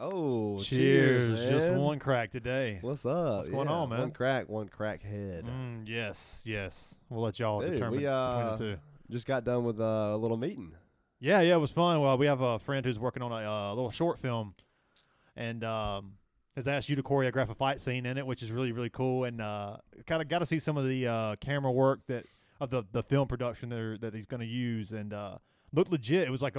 Oh, Cheers, man. just one crack today. What's up? What's going on, man? One crack head. Yes. We'll let y'all Dude, determine we between the two. just got done with a little meeting. Yeah, it was fun. Well, we have a friend who's working on a little short film, and has asked you to choreograph a fight scene in it, which is really, really cool. And kind of got to see some of the camera work of the film production that he's going to use, and looked legit. It was like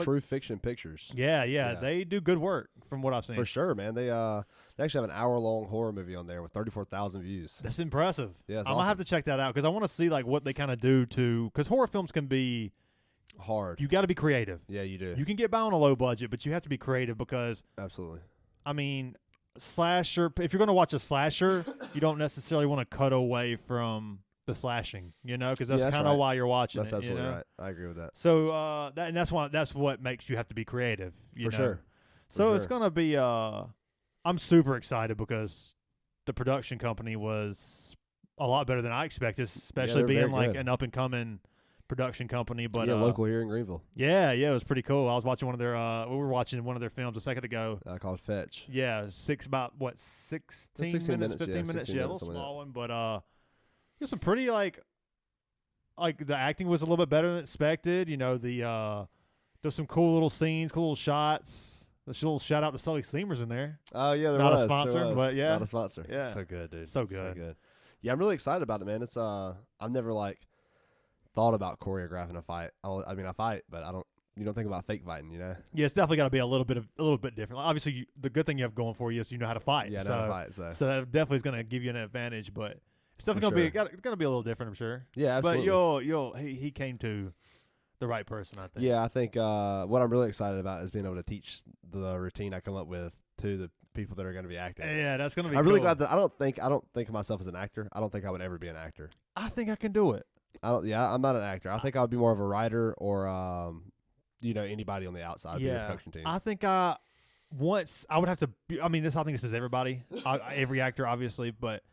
True Fiction Pictures. Yeah, they do good work from what I've seen. For sure, man. They actually have an hour-long horror movie on there with 34,000 views. That's impressive. Yeah, I'm gonna have to check that out because I want to see like what they kind of do because horror films can be hard. You got to be creative. Yeah, you do. You can get by on a low budget, but you have to be creative because absolutely. I mean, slasher. If you're gonna watch a slasher, you don't necessarily want to cut away from the slashing, because that's kind of why you're watching that's it. That's absolutely right. I agree with that. So that's what makes you have to be creative. For sure. It's gonna be. I'm super excited because the production company was a lot better than I expected, especially being like an up and coming production company. But local here in Greenville. Yeah, it was pretty cool. I was watching one of their. We were watching one of their films a second ago. Called Fetch. Yeah, 16 minutes, 15 minutes. Yeah, a little small one, but there's some pretty like the acting was a little bit better than expected. There's some cool little scenes, cool little shots. There's a little shout out to Sully Steamers in there. Oh yeah, not a sponsor, but yeah, not a sponsor. Yeah, so good, dude. So good. Yeah, I'm really excited about it, man. It's I've never thought about choreographing a fight. I fight, but you don't think about fake fighting, Yeah, it's definitely got to be a little bit different. Like, obviously, the good thing you have going for you is you know how to fight. Yeah, so, know how to fight. So that definitely is going to give you an advantage, but it's definitely going to be a little different, I'm sure. Yeah, absolutely. But he came to the right person, I think. Yeah, I think what I'm really excited about is being able to teach the routine I come up with to the people that are going to be acting. Yeah, that's going to be. I'm really glad that I don't think of myself as an actor. I don't think I would ever be an actor. I think I can do it. I'm not an actor. I think I would be more of a writer or anybody on the outside, be a production team. I think I would have to. I think this is everybody, every actor, obviously, but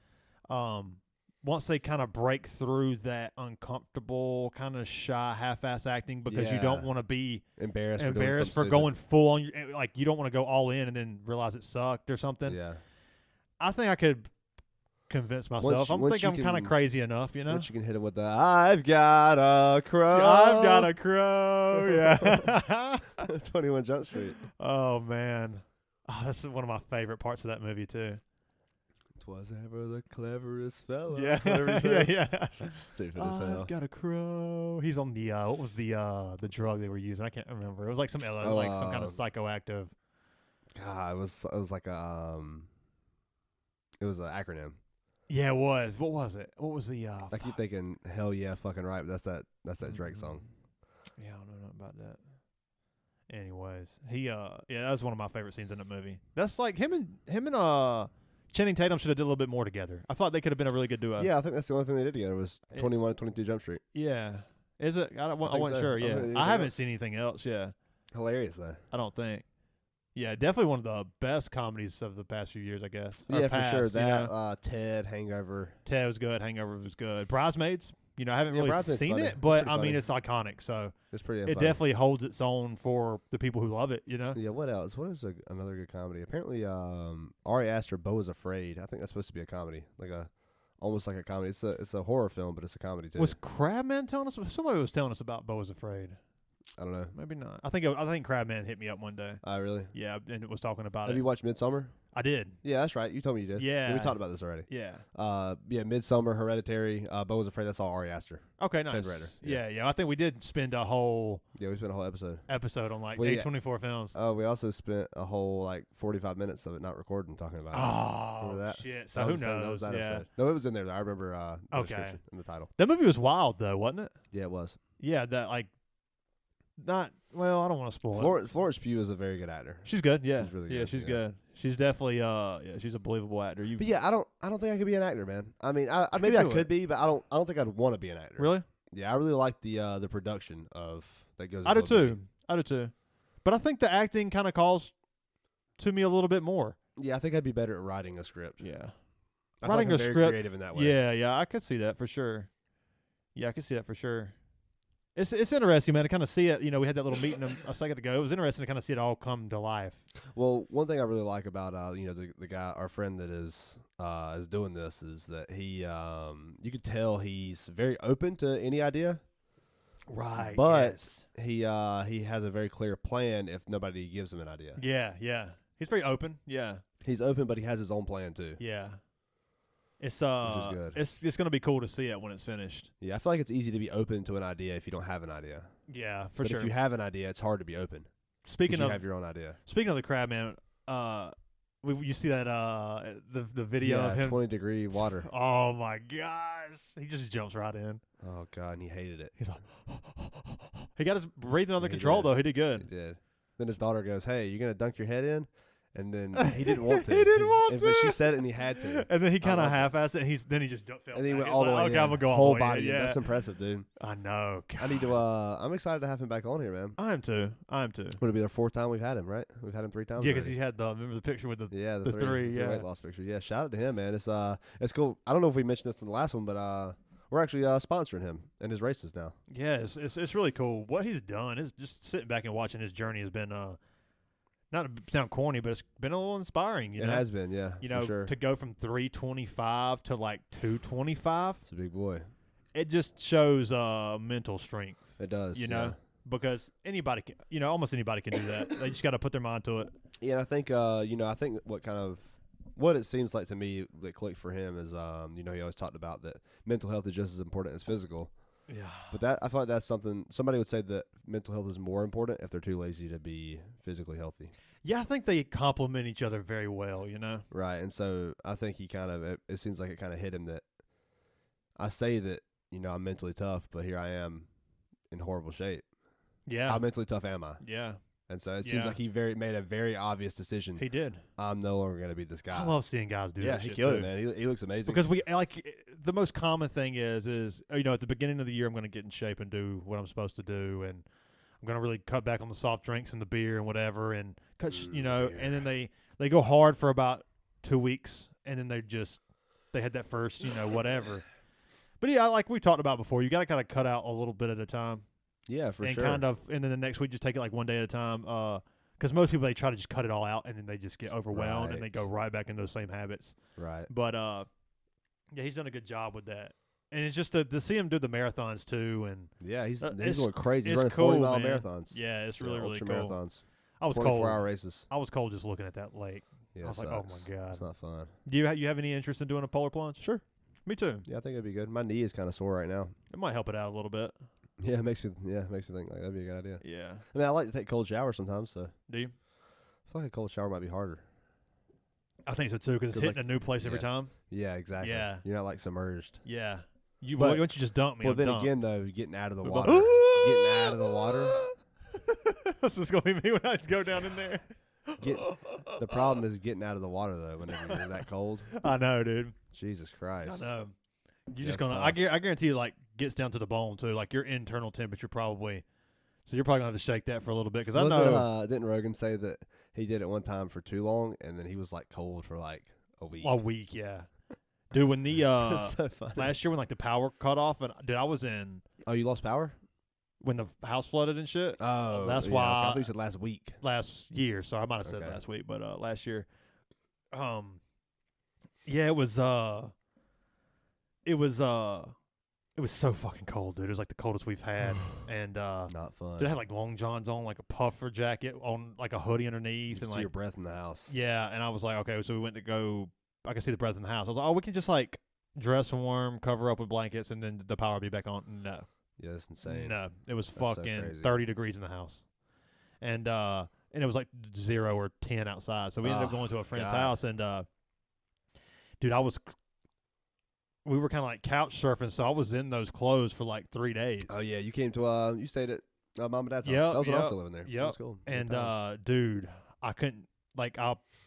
once they kind of break through that uncomfortable, kind of shy, half-ass acting, because you don't want to be embarrassed for going full on. Like you don't want to go all in and then realize it sucked or something. Yeah, I think I could convince myself. I'm kind of crazy enough, Once you can hit it with the "I've got a crow," I've got a crow. Yeah, 21 Jump Street. Oh man, that's one of my favorite parts of that movie too. "'Twas ever the cleverest fellow." Yeah, yeah. Stupid as hell. I've got a crow. He's on the what was the drug they were using? I can't remember. It was like some some kind of psychoactive. God, it was like it was an acronym. Yeah, it was. What was it? What was the? I keep thinking, hell yeah, fucking right. But that's that Drake song. Yeah, I don't know nothing about that. Anyways, that was one of my favorite scenes in the movie. That's like him and Channing Tatum should have did a little bit more together. I thought they could have been a really good duo. Yeah, I think that's the only thing they did together was 21 and 22 Jump Street. Yeah. Is it? I wasn't sure. Yeah, I haven't seen anything else. Yeah. Hilarious though. I don't think. Yeah, definitely one of the best comedies of the past few years, I guess. Yeah, for sure. That Ted, Hangover. Ted was good. Hangover was good. Bridesmaids. I haven't really seen funny. it, but it's iconic. So it's pretty. It definitely holds its own for the people who love it. Yeah. What else? What is another good comedy? Apparently, Ari Aster, Beau is Afraid. I think that's supposed to be a comedy, almost like a comedy. It's a horror film, but it's a comedy too. Was Crabman telling us? Somebody was telling us about Beau is Afraid. I don't know. Maybe not. I think Crabman hit me up one day. Oh, really? Yeah, and it was talking about Have you watched Midsommar? I did. Yeah, that's right. You told me you did. Yeah. We talked about this already. Yeah. Midsommar, Hereditary, Beau was Afraid. That's all Ari Aster. Okay, nice. Yeah. I think we did spend a whole. Yeah, we spent a whole episode on A24 films. Oh, we also spent a whole 45 minutes of it not recording talking about it. Oh, remember that? Shit. So who knows? That was that episode. No, it was in there though. I remember the description in the title. That movie was wild though, wasn't it? Yeah, it was. Yeah, not well. I don't want to spoil it. Florence Pugh is a very good actor. She's good. Yeah, she's really good. Yeah, she's good. She's definitely she's a believable actor. But yeah, I don't think I could be an actor, man. I mean, maybe I could be, but I don't think I'd want to be an actor. Really? Yeah, I really like the production of that goes. I do too. But I think the acting kind of calls to me a little bit more. Yeah, I think I'd be better at writing a script. Yeah, writing a script. Very creative in that way. Yeah, I could see that for sure. Yeah, I could see that for sure. It's interesting, man, to kind of see it. We had that little meeting a second ago. It was interesting to kind of see it all come to life. Well, one thing I really like about the guy, our friend that is doing this, is that he you could tell he's very open to any idea, Right. but yes. he has a very clear plan if nobody gives him an idea. Yeah. He's very open. Yeah. He's open, but he has his own plan too. Yeah. It's which is good. It's gonna be cool to see it when it's finished. Yeah, I feel like it's easy to be open to an idea if you don't have an idea. Yeah, for But sure. if you have an idea, it's hard to be open. Speaking you of have your own idea. speaking of the crab, man, you see that the video of him 20-degree water. Oh my gosh. He just jumps right in. Oh god, and he hated it. He's like he got his breathing under He control did. though. He did good. He did. Then his daughter goes, "Hey, you gonna dunk your head in?" And then he didn't want to. He didn't want But she to. said it, and he had to. And then he kind of love that. half-assed it, and then he just fell And then he back. went He's all the like, way okay, in. I'm gonna go all whole the way body. in. In. Yeah, That's impressive, dude. I know. I need to. I'm excited to have him back on here, man. I am too. Would it be the 4th time we've had him? Right? We've had him 3 times. Yeah, because already. he had remember the picture with the the three, the yeah. weight loss picture. Yeah, shout out to him, man. It's cool. I don't know if we mentioned this in the last one, but we're actually sponsoring him and his races now. Yeah, it's really cool. What he's done is just sitting back and watching his journey has been not to sound corny, but it's been a little inspiring. It has been, yeah. For sure. To go from 325 to like 225. It's a big boy. It just shows mental strength. It does. You know, because anybody can, almost anybody can do that. They just got to put their mind to it. Yeah, and I think I think what it seems like to me that clicked for him is he always talked about that mental health is just as important as physical. Yeah. But I thought that's something somebody would say that mental health is more important if they're too lazy to be physically healthy. Yeah, I think they complement each other very well, Right, and so I think he it seems like it kind of hit him that I say that, I'm mentally tough, but here I am in horrible shape. Yeah. How mentally tough am I? Yeah. And so it seems like he made a very obvious decision. He did. I'm no longer going to be this guy. I love seeing guys do that. Yeah, he shit killed too. it, man. He looks amazing. Because the most common thing is at the beginning of the year I'm going to get in shape and do what I'm supposed to do, and I'm going to really cut back on the soft drinks and the beer and whatever, and and then they go hard for about 2 weeks, and then they had that first whatever. But yeah, like we talked about before, you got to kind of cut out a little bit at a time. Yeah, for and sure. And then the next week just take it like one day at a time. Because most people, they try to just cut it all out, and then they just get overwhelmed, and they go right back into those same habits. Right. But yeah, he's done a good job with that. And it's just to see him do the marathons too, and yeah, he's going crazy. He's running cool, 40-mile man. marathons. Yeah, it's really ultra cool. marathons. I was 24-hour races. I was cold just looking at that lake. Yeah, I was like, sucks. oh my god, it's not fun. Do you have any interest in doing a polar plunge? Sure. Me too. Yeah, I think it'd be good. My knee is kind of sore right now. It might help it out a little bit. Yeah, it makes me think like that'd be a good idea. Yeah. I mean, I like to take cold showers sometimes, so Do you? I feel like a cold shower might be harder. I think so too, because it's hitting a new place every time. Yeah, exactly. Yeah. You're not like submerged. Yeah. But- Why don't you just dump me? Well, I'm then dumped. again, though, getting out of the We're water. both- Getting out of the water. This is going to be me when I go down in there. The problem is getting out of the water, though, whenever you're that cold. I know, dude. Jesus Christ. I know. You're just That's gonna. tough. I guarantee you, like, gets down to the bone too. Like your internal temperature probably. So you're probably gonna have to shake that for a little bit because I know. Didn't Rogan say that he did it one time for too long, and then he was like cold for like a week? A week, yeah. Dude, when the That's so funny. last year when like the power cut off, and dude, I was in Oh, you lost power? when the house flooded and shit. Oh, That's yeah, why I thought you said last week. Last year, sorry, I might have said Okay. last week, but last year. Yeah, it was so fucking cold, dude. It was like the coldest we've had, and Not fun. dude, I had like long johns on, like a puffer jacket on, like a hoodie underneath, You can and see like your breath in the house. yeah. And I was like, okay, so we went to go. I could see the breath in the house. I was like, oh, we can just like dress warm, cover up with blankets, and then the power will be back on. No, Yeah, that's insane. no, it was That's so fucking crazy. 30 degrees in the house, and it was like 0 or 10 outside. So we ended up Oh, going to a friend's God. house, and dude, we were kind of like couch surfing, so I was in those clothes for like 3 days. Oh yeah, you came to you stayed at mom and dad's house. Yep, That was when I was yep, still living there. yep. That's cool. Good And times. dude, I couldn't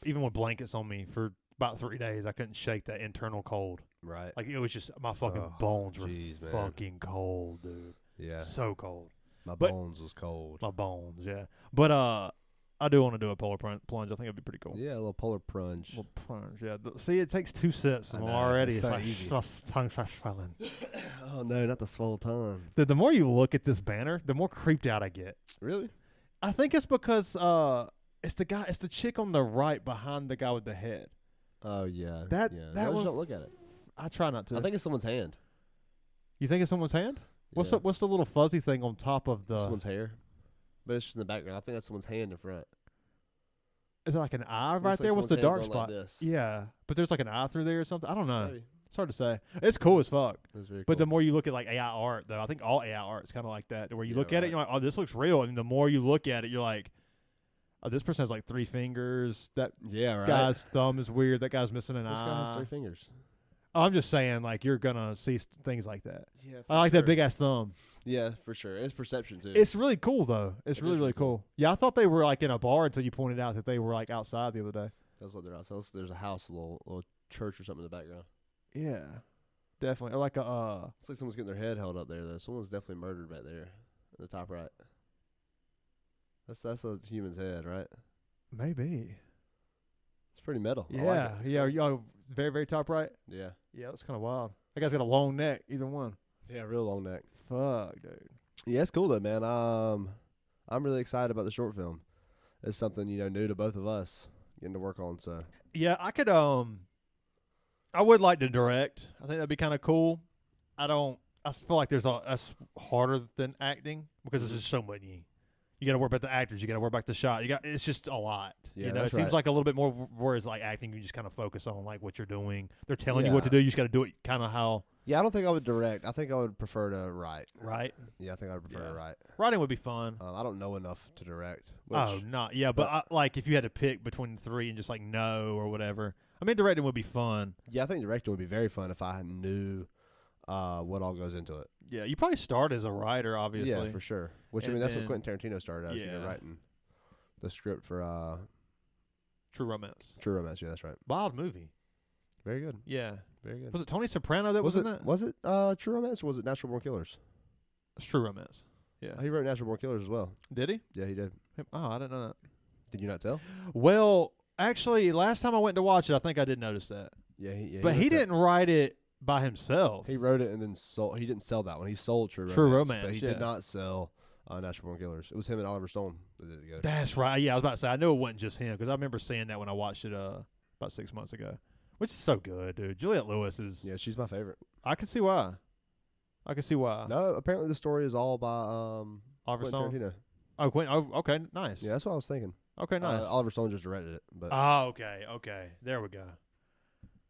even with blankets on me for about 3 days, I couldn't shake that internal cold. Right. Like it was just my fucking Oh, bones were jeez, man. fucking cold, dude. Yeah. So cold. My but- bones was cold. My bones, yeah. But I I do want to do a polar plunge. I think it'd be pretty cool. Yeah, a little polar plunge. A little plunge. Yeah. See, it takes 2 sips I and know, already it's it's so like easy. my tongue starts swelling. Oh no, not the swole tongue. The more you look at this banner, the more creeped out I get. Really? I think it's because it's the chick on the right behind the guy with the head. Oh yeah. That one. Don't look at it. I try not to. I think it's someone's hand. You think it's someone's hand? What's Yeah. the little fuzzy thing on top of the? Someone's hair. But it's just in the background. I think that's someone's hand in front. Is it like an eye Looks right like there? What's someone's the hand dark going spot? Like this. Yeah, but there's like an eye through there or something. I don't know. Maybe. It's hard to say. It's cool as fuck. That's very cool. But the more you look at like AI art, though, I think all AI art is kind of like that. Where you Yeah, look at it, right. you're like, oh, this looks real. And the more you look at it, you're like, oh, this person has like 3 fingers. That yeah, right. guy's thumb is weird. That guy's missing an This eye. guy has 3 fingers. Oh, I'm just saying, like, you're gonna see things like that. Yeah, I like that big ass thumb. Yeah, for sure. It's perception too. It's really cool though. It's It really is really really cool. cool. Yeah, I thought they were like in a bar until you pointed out that they were like outside the other day. That's what they're outside. There's a house, a little church or something in the background. Yeah, definitely. Or like a It's like someone's getting their head held up there though. Someone's definitely murdered back there, in the top right. That's a human's head, right? maybe. It's pretty metal. I Yeah, like it. It's yeah. cool. Very very top right. Yeah. Yeah, that's kind of wild. That guy's got a long neck. Either one. Yeah, real long neck. Fuck, dude. Yeah, it's cool though, man. I'm really excited about the short film. It's something new to both of us getting to work on. So Yeah, I could. I would like to direct. I think that'd be kind of cool. I feel like that's harder than acting because there's just so many. You got to worry about the actors. You got to worry about the shot. It's just a lot. Yeah, it that's seems right. like a little bit more. Whereas like acting, you just kind of focus on like what you're doing. They're telling you what to Yeah. do. You just got to do it kind of how. yeah, I don't think I would direct. I think I would prefer to write. Right. Yeah, I think I would prefer Yeah. to write. Writing would be fun. I don't know enough to direct. Which, Oh, not yeah, but like if you had to pick between the 3 and just like no or whatever. I mean, directing would be fun. yeah, I think directing would be very fun if I knew what all goes into it. Yeah, you probably start as a writer, obviously. Yeah, for sure. Which I And mean, that's then- what Quentin Tarantino started as. Yeah. Writing the script for True Romance. True Romance. Yeah, that's right. Wild movie. Very good. Yeah. Very good. Was it Tony Soprano that was in that? Was it True Romance or was it Natural Born Killers? It's True Romance. Yeah. He wrote Natural Born Killers as well. Did he? Yeah, he did. Oh, I didn't know that. Did you not tell? Well, actually, last time I went to watch it, I think I did notice that. Yeah, But he wrote that. didn't write it by himself. He wrote it and then sold. He didn't sell that one. He sold True Romance. True Romance, but he yeah. did not sell Natural Born Killers. It was him and Oliver Stone that did it together. That's right. Yeah, I was about to say. I knew it wasn't just him because I remember seeing that when I watched it about 6 months ago, which is so good, dude. Juliette Lewis is. Yeah, she's my favorite. I can see why. No, apparently the story is all by Oliver Quentin Stone. Tarantino. Oh, Quentin. Oh, okay, nice. Yeah, that's what I was thinking. Okay, nice. Oliver Stone just directed it, but Oh, okay. There we go.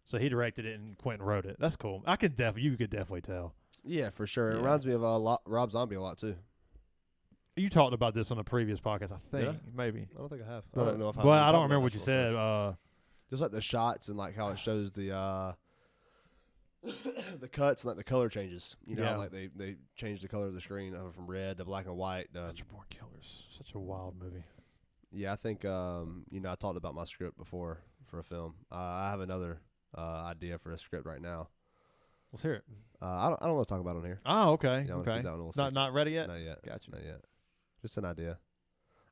So he directed it and Quentin wrote it. That's cool. You could definitely tell. yeah, for sure. It Yeah. reminds me of Rob Zombie a lot too. You talked about this on a previous podcast, I Did think, maybe. I don't think I have. I But, don't know if I. but I talked don't about remember what that you short said. first. Just like the shots and like how it shows the the cuts and like the color changes. You know, Yeah. like they change the color of the screen from red to black and white. Natural Born Killers. Such a wild movie. Yeah, I think I talked about my script before for a film. I have another idea for a script right now. Let's hear it. I don't want to talk about it on here. Oh, okay. Yeah, I wanna Okay. keep that one a little Not ready yet? Not yet. Gotcha. Not yet. Just an idea.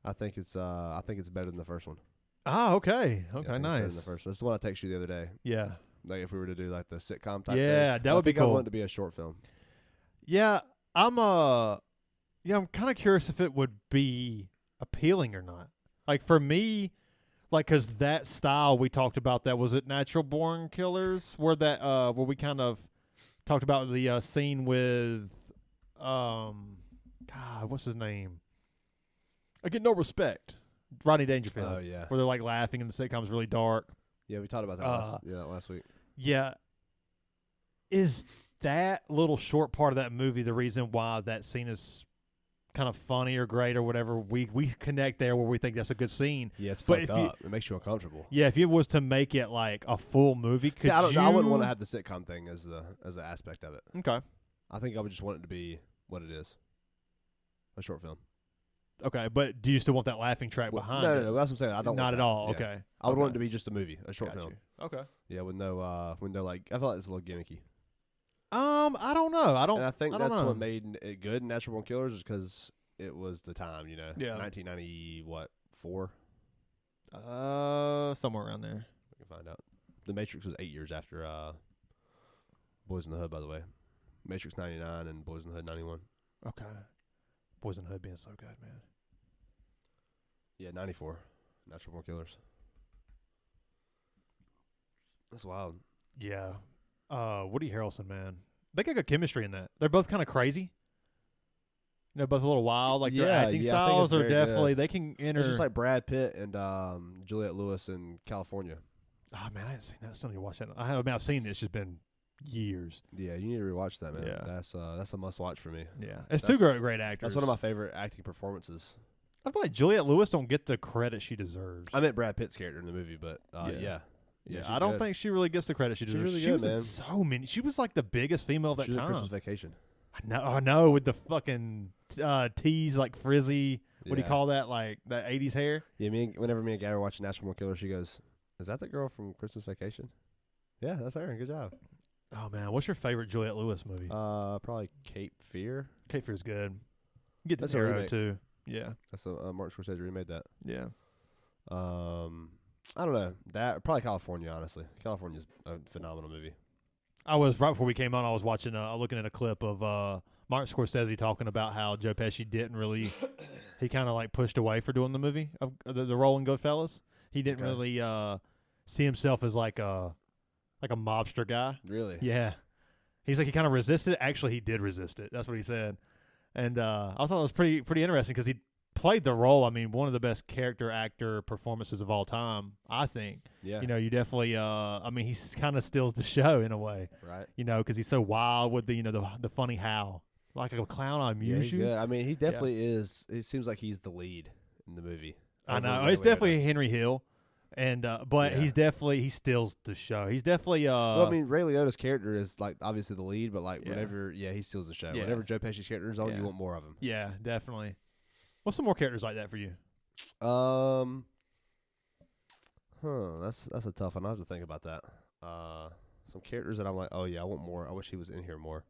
I think it's better than the first one. Ah, okay. Yeah, I think it's better Nice. than the first one. It's the one I texted you the other day. Yeah. Like if we were to do like the sitcom type thing. Yeah, that would be I cool. want it to be a short film. Yeah, I'm kind of curious if it would be appealing or not. Like for me, like cuz that style we talked about that was it Natural Born Killers where where we kind of talked about the scene with God, what's his name? I Get No Respect. Rodney Dangerfield. Oh yeah. Where they're like laughing and the sitcom's really dark. Yeah, we talked about that last week. Yeah. Is that little short part of that movie the reason why that scene is kind of funny or great or whatever? We connect there where we think that's a good scene. Yeah, it's But fucked if you- up. It makes you uncomfortable. Yeah, if it was to make it like a full movie, could See, I wouldn't want you- to have the sitcom thing as an aspect of it. Okay. I think I would just want it to be what it is. A short film. Okay, but do you still want that laughing track behind no, it? no, that's what I'm saying. I don't Not want at that. all. Yeah. Okay. I would want it Okay. to be just a movie, a short Got film. you. Okay. Yeah, with no like I feel like it's a little gimmicky. I don't know. And I think I don't that's know. what made it good in Natural Born Killers is because it was the time, Yeah. 1990 4. Somewhere around there. I can find out. The Matrix was 8 years after Boys in the Hood, by the way. Matrix 99 and Boys in the Hood 91. Okay. Boys in the Hood being so good, man. Yeah, 94. Natural Born Killers. That's wild. Yeah. Woody Harrelson, man. They got good chemistry in that. They're both kind of crazy. You know, both a little wild. Like their acting I think styles it's are very definitely, good. they can enter. It's just like Brad Pitt and Juliette Lewis in California. Oh, man, I haven't seen that. I still need to watch that. I've seen it. It's just been years. Yeah, you need to rewatch that, man. Yeah. That's a must watch for me. Yeah. It's That's- two great actors. That's one of my favorite acting performances. I feel like Juliette Lewis don't get the credit she deserves. I meant Brad Pitt's character in the movie, but yeah. Yeah, she's I don't good. think she really gets the credit she deserves. really She good, was in man. so many. She was like the biggest female of that She was in time. Christmas Vacation. I know, with the fucking tees, like frizzy. What do you Yeah. call that? Like that 80s hair. Yeah, whenever me and Gabby watch National Born Killer, she goes, "Is that the girl from Christmas Vacation?" Yeah, that's her. Good job. Oh man, what's your favorite Juliette Lewis movie? Probably Cape Fear. Cape Fear's good. Get That's the a Hero remake. too. Yeah, That's Martin Scorsese remade that. yeah. I don't know. That probably California. Honestly, California's a phenomenal movie. I was right before we came on. I was watching, looking at a clip of Martin Scorsese talking about how Joe Pesci didn't really. He kind of like pushed away for doing the movie of the role in Goodfellas. He didn't Okay. really see himself as like a mobster guy. Really? Yeah, he's like he kind of resisted it. Actually, he did resist it. That's what he said, and I thought it was pretty interesting because he played the role. I mean, one of the best character actor performances of all time. I think. Yeah. You know, you definitely. I mean, he kind of steals the show in a way. Right. You know, because he's so wild with the the funny how, like a clown. I Yeah, amuse he's you. good. I mean, he definitely is. It seems like he's the lead in the movie. I Over know Ray it's Liotta. definitely Henry Hill, and but Yeah. he steals the show. He's definitely Well, I mean, Ray Liotta's character is like obviously the lead, but like Yeah. whenever, he steals the show. Yeah. Whenever Joe Pesci's character is on, Yeah. you want more of him. yeah, definitely. What's some more characters like that for you? That's a tough one. I have to think about that. Some characters that I'm like, oh yeah, I want more. I wish he was in here more.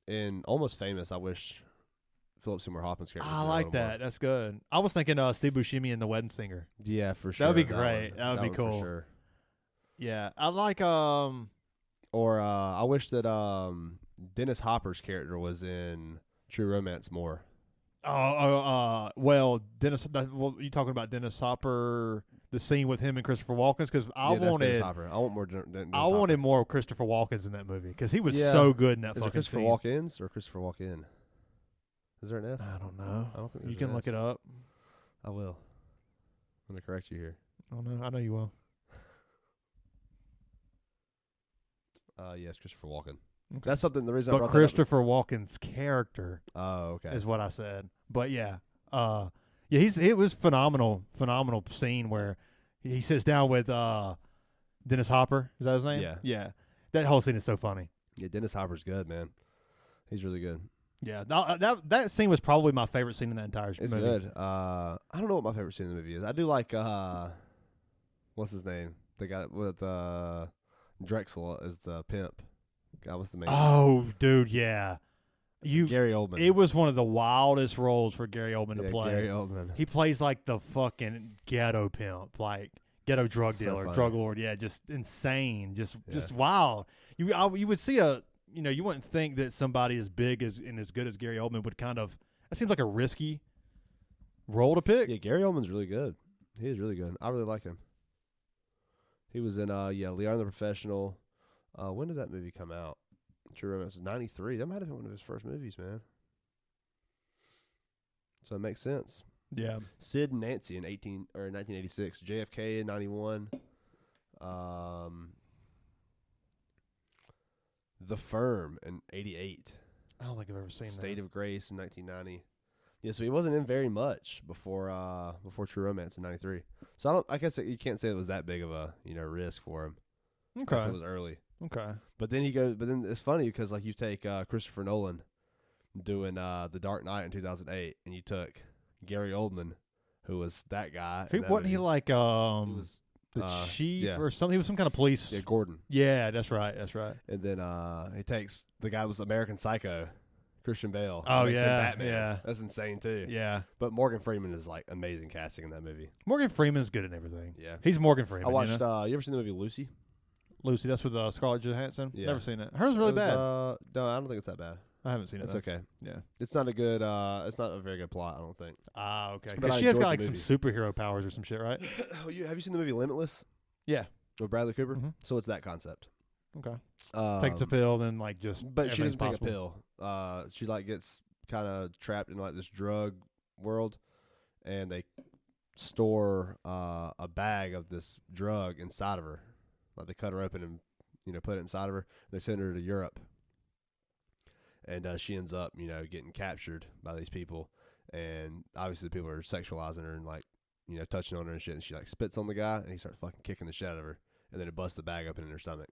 In Almost Famous, I wish Philip Seymour Hoffman's character. was I in there a like little more. that. That's good. I was thinking Steve Buscemi and the Wedding Singer. Yeah, for sure. That would be one. great. That would be one cool. For sure. Yeah, I like Or I wish that Dennis Hopper's character was in True Romance more. well, Dennis. Well, you talking about Dennis Hopper? The scene with him and Christopher Walken? Because I That's Dennis wanted, Hopper. I want more. Dennis I Hopper. wanted more of Christopher Walken's in that movie because he was Yeah. so good in that Is it fucking Christopher scene. Walken's or Christopher Walken? Is there an S? I don't know. I don't think You there's can an look S. it up. I will. I'm gonna correct you here. I don't know. I know you will. Yes, Christopher Walken. Okay. That's something. The reason I But brought Christopher Walken's character that up. Oh, okay. is what I said. But yeah, it was phenomenal scene where he sits down with Dennis Hopper. Is that his name? Yeah. Yeah. That whole scene is so funny. Yeah, Dennis Hopper's good, man. He's really good. Yeah, that scene was probably my favorite scene in that entire It's movie. good. I don't know what my favorite scene in the movie is. I do like what's his name? The guy with Drexel is the pimp. God, what's the main? Oh, dude, yeah. Gary Oldman. It was one of the wildest roles for Gary Oldman to Yeah, play. Gary Oldman. He plays like the fucking ghetto pimp, like ghetto drug So dealer, funny. drug lord. Yeah, just insane, just Yeah. wild. You would see you wouldn't think that somebody as big as and as good as Gary Oldman would kind of. That seems like a risky role to pick. Yeah, Gary Oldman's really good. He is really good. I really like him. He was in Leon the Professional. When did that movie come out? True Romance was 93. That might have been one of his first movies, man. So it makes sense. Yeah. Sid and Nancy in 1986. JFK in 91. The Firm in 88. I don't think I've ever seen State that. of Grace in 1990. Yeah, so he wasn't in very much before True Romance in 93. So I guess you can't say it was that big of a risk for him. If Okay. it was early. Okay. But then it's funny because like you take Christopher Nolan doing The Dark Knight in 2008, and you took Gary Oldman, who was that guy. in that Wasn't he movie. like He was the chief yeah. or something? He was some kind of police. Gordon. Yeah, that's right. That's right. And then he takes the guy who was American Psycho, Christian Bale. Oh, makes him yeah, Batman. yeah. That's insane too. Yeah. But Morgan Freeman is like amazing casting in that movie. Morgan Freeman's good in everything. Yeah. He's Morgan Freeman. I watched. You know? You ever seen the movie Lucy? Lucy, that's with Scarlett Johansson. Yeah. Never seen it. Hers was really bad. No, I don't think it's that bad. I haven't seen it. It's though. okay. Yeah. It's not a good. It's not a very good plot. I don't think. Ah, okay. But Because I she has enjoyed got like the some superhero powers or some shit, right? Have you seen the movie Limitless Yeah. with Bradley Cooper? Mhm. So it's that concept. Okay. Takes a pill, then like just. But she doesn't everything's take a pill. She like gets kind of trapped in like this drug world, and they store a bag of this drug inside of her. Like they cut her open and put it inside of her. They send her to Europe, and she ends up getting captured by these people, and obviously the people are sexualizing her and like touching on her and shit. And she like spits on the guy, and he starts fucking kicking the shit out of her, and then it busts the bag open in her stomach.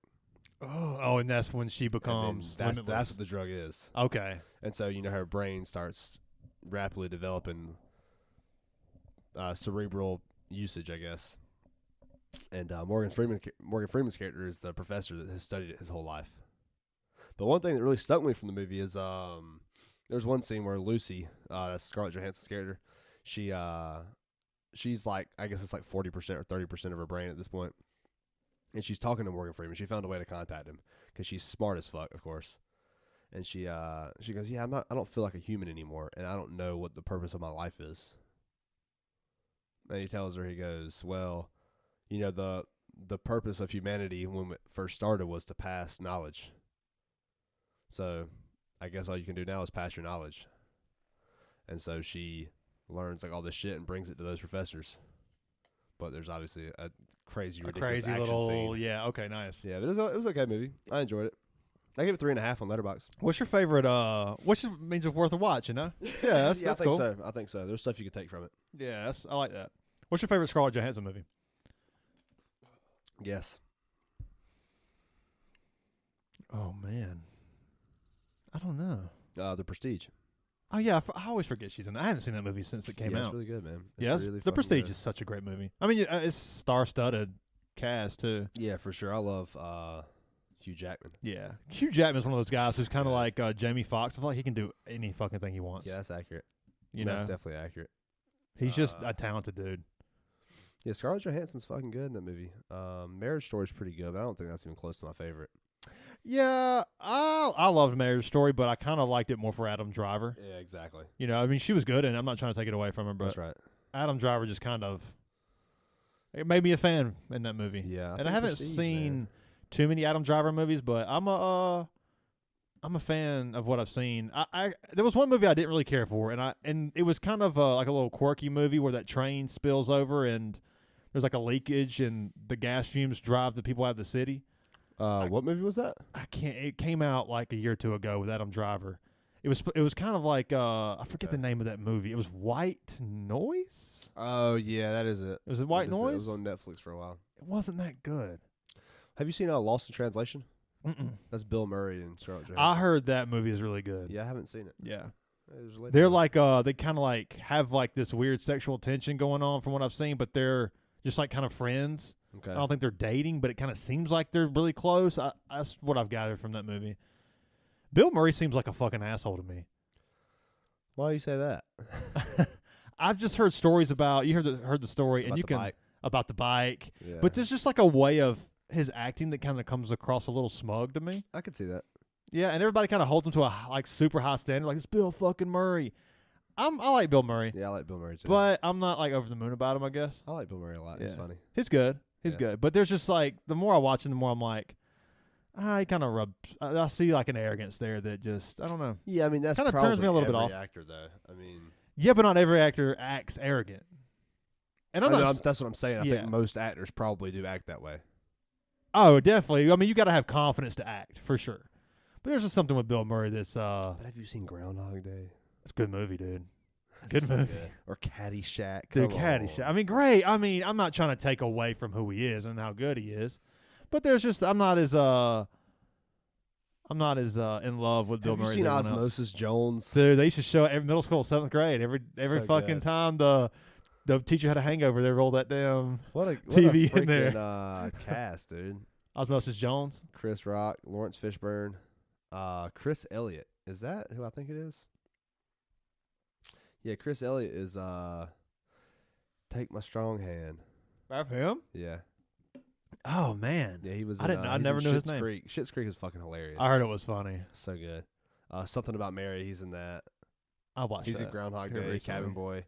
Oh, and that's when she becomes. That's what the drug is. Okay. And so her brain starts rapidly developing cerebral usage, I guess. And Morgan Freeman's character is the professor that has studied it his whole life. But one thing that really stuck with me from the movie is there's one scene where Lucy, that's Scarlett Johansson's character, she's like, I guess it's like 40% or 30% of her brain at this point. And she's talking to Morgan Freeman. She found a way to contact him because she's smart as fuck, of course. And she goes, yeah, I don't feel like a human anymore, and I don't know what the purpose of my life is. And he tells her, he goes, well, the purpose of humanity when it first started was to pass knowledge. So I guess all you can do now is pass your knowledge. And so she learns like all this shit and brings it to those professors. But there's obviously a ridiculous action little scene. Yeah. Okay. Nice. Yeah, but it was okay movie. I enjoyed it. I gave it 3.5 on Letterboxd. What's your favorite? Which means it's worth a watch. Yeah, that's I think cool. so. I think so. There's stuff you can take from it. Yeah, I like that. What's your favorite Scarlett Johansson movie? Yes. Oh man, I don't know. The Prestige. Oh yeah, I always forget she's in that. I haven't seen that movie since it came It's out. really good, man. It's Yeah, really The Prestige good. is such a great movie. I mean, it's star-studded cast too. Yeah, for sure. I love Hugh Jackman. Yeah, Hugh Jackman's one of those guys who's kind of like Jamie Foxx. I feel like he can do any fucking thing he wants. Yeah, that's accurate. you That's know, definitely accurate. he's just a talented dude. Yeah, Scarlett Johansson's fucking good in that movie. Marriage Story's pretty good, but I don't think that's even close to my favorite. Yeah, I loved Marriage Story, but I kind of liked it more for Adam Driver. Yeah, exactly. I mean, she was good, and I'm not trying to take it away from her, but That's right. Adam Driver just it made me a fan in that movie. Yeah, and I haven't seen too many Adam Driver movies, but I'm a fan of what I've seen. There was one movie I didn't really care for, and it was kind of like a little quirky movie where that train spills over and there's like a leakage and the gas fumes drive the people out of the city. What movie was that? It came out like a year or two ago with Adam Driver. It was kind of like I forget the name of that movie. It was White Noise. Oh yeah, that is it. Was it White Noise? It was on Netflix for a while. It wasn't that good. Have you seen Lost in Translation? Mm-mm. That's Bill Murray and Scarlett Johansson. I heard that movie is really good. Yeah, I haven't seen it. Yeah. It They're like they kind of like have like this weird sexual tension going on from what I've seen, but they're just like kind of friends. Okay. I don't think they're dating, but it kind of seems like they're really close. That's what I've gathered from that movie. Bill Murray seems like a fucking asshole to me. Why do you say that? I've just heard stories about heard the story About and you the can bike. about the bike, Yeah. but there's just like a way of his acting that kind of comes across a little smug to me. I could see that. Yeah, and everybody kind of holds him to a like super high standard, like it's Bill fucking Murray. I like Bill Murray, Yeah, I like Bill Murray too. but I'm not like over the moon about him. I guess I like Bill Murray a lot. He's Yeah. funny. he's good. He's Yeah. good, but there's just like the more I watch him, the more I'm like, he kind of rubs. I see like an arrogance there that just I don't know. Yeah, I mean that's Kinda probably turns me a little bit every off. actor though. I mean, Yeah, but not every actor acts arrogant. And I'm not. that's what I'm saying. I Yeah. think most actors probably do act that way. Oh, definitely. I mean, you got to have confidence to act for sure. But there's just something with Bill Murray that's But have you seen Groundhog Day? it's a good movie, dude. That's Good so movie. good. Or Caddyshack. Dude, Come Caddyshack. on. I mean, great. I mean, I'm not trying to take away from who he is and how good he is, but there's just I'm not as in love with Bill Have you Murray. seen as everyone else. Osmosis Jones? Dude, they used to show it every middle school, 7th grade. Every So fucking good. time the teacher had a hangover, they rolled that damn What a TV what a in there. freaking, cast, dude. Osmosis Jones. Chris Rock, Lawrence Fishburne, Chris Elliott Is that who I think it is? Yeah, Chris Elliott is Take My Strong Hand. Of him? Yeah. Oh man. Yeah, he was. I didn't know. I never knew his name. Creek. Schitt's Creek is fucking hilarious. I heard it was funny. So good. Something About Mary. He's in that. I watched. He's that in Groundhog here Day. recently. Cabin Boy.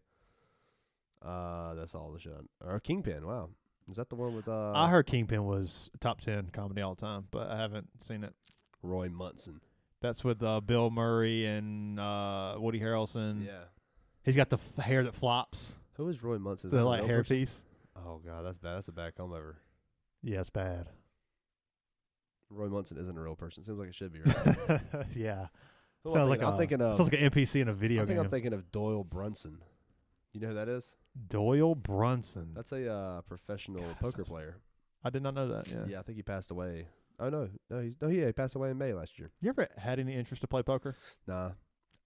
That's all the shit. Or Kingpin. Wow. Is that the one with? I heard Kingpin was top 10 comedy all time, but I haven't seen it. Roy Munson. That's with Bill Murray and Woody Harrelson. Yeah. He's got the hair that flops. Who is Roy Munson? Is The that a like real person? hairpiece. Oh god, that's bad. That's a bad comb over. Yeah, it's bad. Roy Munson isn't a real person. Seems like it should be. Right? Yeah. Who am I Sounds like thinking? I'm thinking of. sounds like an NPC in a video I think game. I'm thinking of Doyle Brunson. You know who that is? Doyle Brunson. That's a professional God, poker sounds- player. I did not know that. Yeah. Yeah, I think he passed away. Oh no, he passed away in May last year. You ever had any interest to play poker? Nah.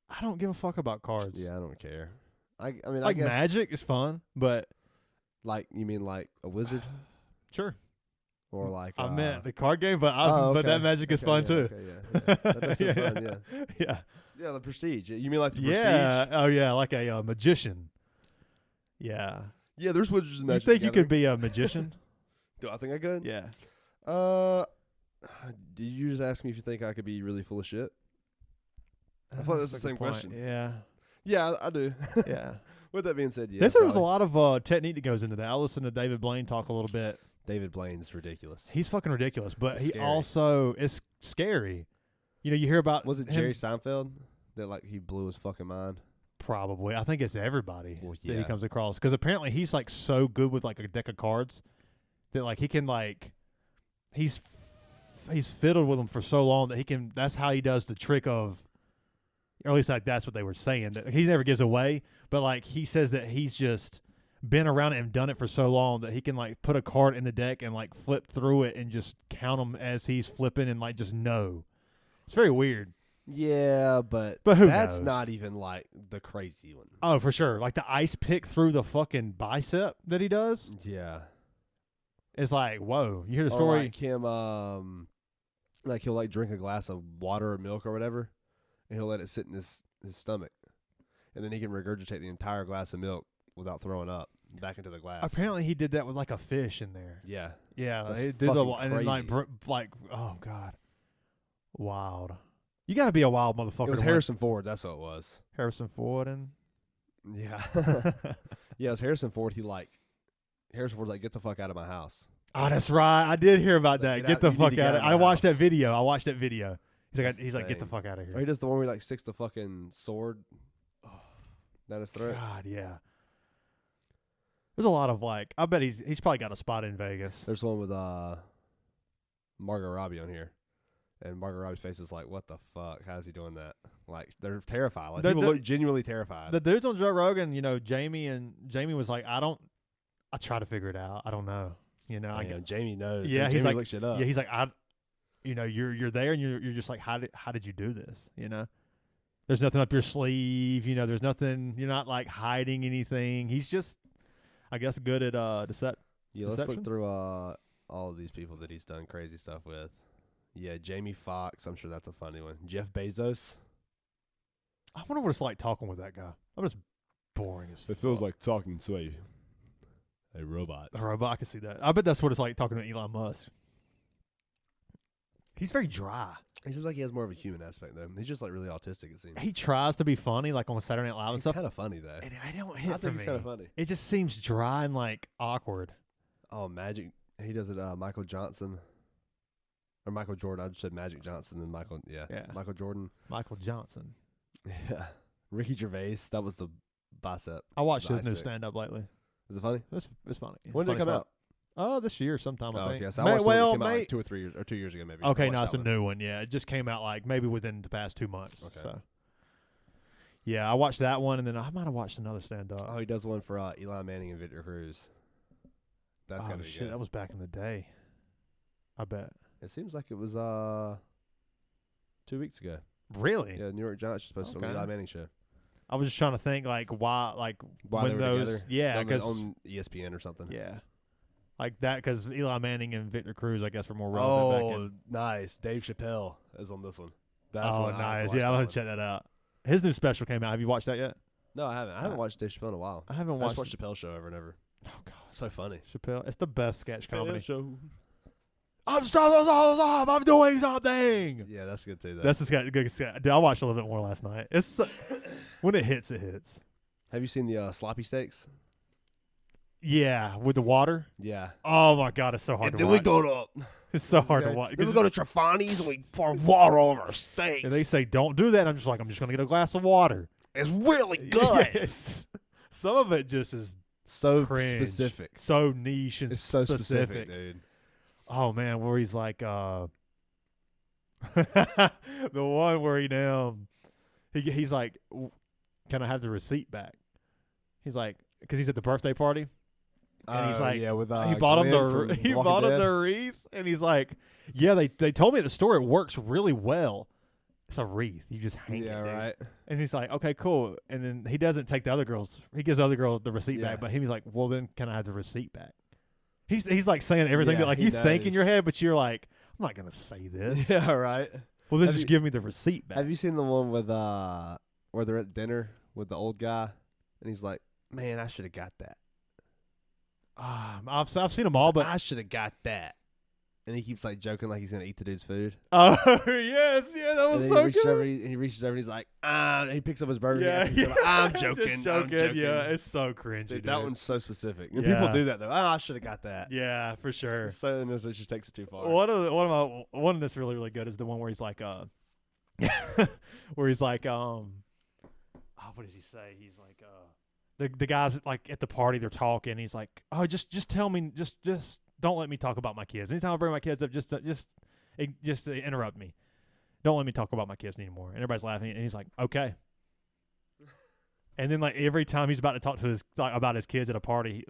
I don't give a fuck about cards. Yeah, I don't care. I mean, Like I guess, Magic is fun, but Like you mean like a wizard sure. or like? I meant the card game, but but that Magic is fun too. Okay, yeah. That does sound fun. Yeah. Yeah. Yeah, the Prestige. You mean like the Yeah. Prestige? Oh yeah, like a magician. Yeah. Yeah, there's wizards in Magic. You think you Gathering. could be a magician? Do I think I could? Yeah. Did you just ask me if you think I could be really full of shit? I thought that's the a good same point. question. Yeah. Yeah, I do. Yeah. With that being said, yeah. They said there's a probably. lot of technique that goes into that. I listened to David Blaine talk a little bit. David Blaine's ridiculous. He's fucking ridiculous, but It's he scary. also is scary. You know, you hear about Was it him- Jerry Seinfeld that like he blew his fucking mind? Probably. I think it's everybody Well, that he yeah. comes across because apparently he's like so good with like a deck of cards that like he can like he's fiddled with them for so long that he can. That's how he does the trick of, or at least like that's what they were saying. That he never gives away, but like he says that he's just been around it and done it for so long that he can like put a card in the deck and like flip through it and just count them as he's flipping and like just know. It's very weird. Yeah, but But who that's knows? not even like the crazy one. Oh, for sure. Like the ice pick through the fucking bicep that he does. Yeah. It's like, whoa. You hear the Or story? like him, like he'll like drink a glass of water or milk or whatever, and he'll let it sit in his stomach, and then he can regurgitate the entire glass of milk without throwing up back into the glass. Apparently he did that with like a fish in there. Yeah. Yeah, That's he did the fucking and then like crazy. like oh god, wild. You gotta be a wild motherfucker. It was to win. Harrison Ford. That's what it was. Harrison Ford and Yeah. Yeah, it was Harrison Ford. Harrison Ford's like, get the fuck out of my house. oh, that's right. I did hear about It's like, that. get Get out- the you need fuck to get out out of of I my watched that house. video. I watched that video. That's He's like, get the insane. fuck out of Or he here. does the one where he like sticks the fucking sword down his throat. God, yeah. There's a lot of like. I bet he's probably got a spot in Vegas. There's one with Margot Robbie on here. And Margot Robbie's face is like, what the fuck? How's he doing that? Like, they're terrified. Like, people look genuinely terrified. The dudes on Joe Rogan, you know, Jamie was like, I try to figure it out. I don't know. You know, I get, Jamie knows. Yeah, Jamie he's like- looks shit up. yeah, he's like, you're there and you're just like, how did you do this? You know, there's nothing up your sleeve. You know, there's nothing. You're not like hiding anything. He's just, I guess, good at Yeah, let's deception? look through all of these people that he's done crazy stuff with. Yeah, Jamie Foxx. I'm sure that's a funny one. Jeff Bezos. I wonder what it's like talking with that guy. I'm just boring as fuck. like talking to a robot. A robot. I can see that. I bet that's what it's like talking to Elon Musk. He's very dry. He seems like he has more of a human aspect, though. He's just like really autistic, it seems. He tries to be funny, like on Saturday Night Live and He's stuff, kind of funny, though. and I don't I hit for think he's me. kind of funny. It just seems dry and like awkward. Oh, Magic. He does it, Michael Johnson. Or Michael Jordan. I just said Magic Johnson and Michael. Yeah. Yeah. Michael Jordan. Michael Johnson. Yeah. Ricky Gervais. That was the bicep. I watched The his new ice pick. stand up lately. Is it funny? It's funny. When did it come out? Oh, this year sometime. I Oh, think. okay. So I watched the one that came out May- like 2 or 3 years, or 2 years ago, maybe. Okay, I no, watched it's a that one. new one. Yeah, it just came out like maybe within the past 2 months. Okay. So, yeah, I watched that one, and then I might have watched another stand up. Oh, he does one for Eli Manning and Victor Cruz. That's gotta be shit, good. that was back in the day. I bet. It seems like it was 2 weeks ago. Really? Yeah, New York Giants just posted an Okay. Eli Manning show. I was just trying to think like why, like While when they were those, together? yeah, on, the- because on ESPN or something. yeah, like that because Eli Manning and Victor Cruz, I guess, were more relevant back Oh, in. nice. Dave Chappelle is on this one. That's Oh, what I have nice. to watch Yeah, I'm that gonna one. check that out. His new special came out. Have you watched that yet? No, I haven't. I haven't watched Dave Chappelle in a while. I haven't I just watched. watched Chappelle Show over and over. Oh God, It's so funny. Chappelle. It's the best sketch comedy. Show. I'm doing something. Yeah, that's good too. Though. That's a good sketch. Dude, I watched a little bit more last night. It's when it hits, it hits. Have you seen the sloppy steaks? Yeah, with the water. Yeah. Oh my God, it's so hard And to then watch. we go to. It's so hard to watch. Then we go to Trefani's and we pour water all over our steaks. And they say, "Don't do that." And I'm just like, I'm just gonna get a glass of water. It's really good. Yes. Some of it just is So cringe. specific. So niche and It's so specific, dude. Oh man, where he's like, the one where he's like, can I have the receipt back? He's like, because he's at the birthday party. And he's like, yeah, with he bought him Glenn the from he Walking bought him Dead. the wreath, and he's like, yeah, they told me at the store it works really well. It's a wreath, you just hang Yeah, it, dude. right. And he's like, okay, cool. And then he doesn't take the other girls. He gives the other girl the receipt Yeah. back, but he's like, well, then can I have the receipt back? He's like saying everything Yeah, that like he you think in knows. your head, but you're like, I'm not gonna say this. Yeah, right. Well, then Have just you- give me the receipt back. Have you seen the one with where they're at dinner with the old guy and he's like, "Man, I should have got that." I've seen them all, but I should have got that. And he keeps like joking like he's gonna eat the dude's food. oh yes, yeah, that And was then so he reaches good. over, and he reaches over and he's like, and he picks up his burger. Yeah, and he asks him, I'm joking. Just joking. I'm joking. Yeah, it's so cringy. Dude, Dude, that one's so specific. And Yeah. people do that though. I should have got that. yeah, for sure. So and it just takes it too far. One that's really really good is the one where he's like where he's like what does he say? He's like the guys like at the party they're talking. He's like, oh, just tell me, just don't let me talk about my kids. Anytime I bring my kids up, just interrupt me. Don't let me talk about my kids anymore. And everybody's laughing, and he's like, okay. And then like every time he's about to talk to about his kids at a party,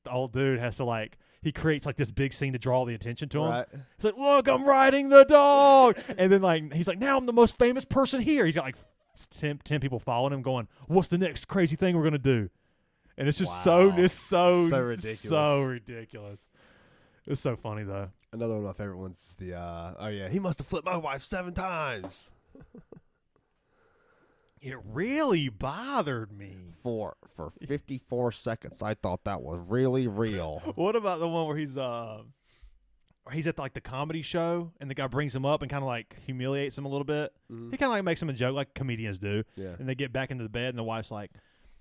the old dude has to like he creates like this big scene to draw the attention to him. Right. He's like, look, I'm riding the dog. And then like he's like, now I'm the most famous person here. He's got like 10 people following him going, what's the next crazy thing we're gonna do? And it's just Wow. so ridiculous. So ridiculous. It's so funny though. Another one of my favorite ones is the oh yeah, he must have flipped my wife 7 times. It really bothered me. For 54 seconds, I thought that was really real. What about the one where he's at like the comedy show and the guy brings him up and kind of like humiliates him a little bit? Mhm. He kind of like makes him a joke like comedians do. Yeah. And they get back into the bed and the wife's like,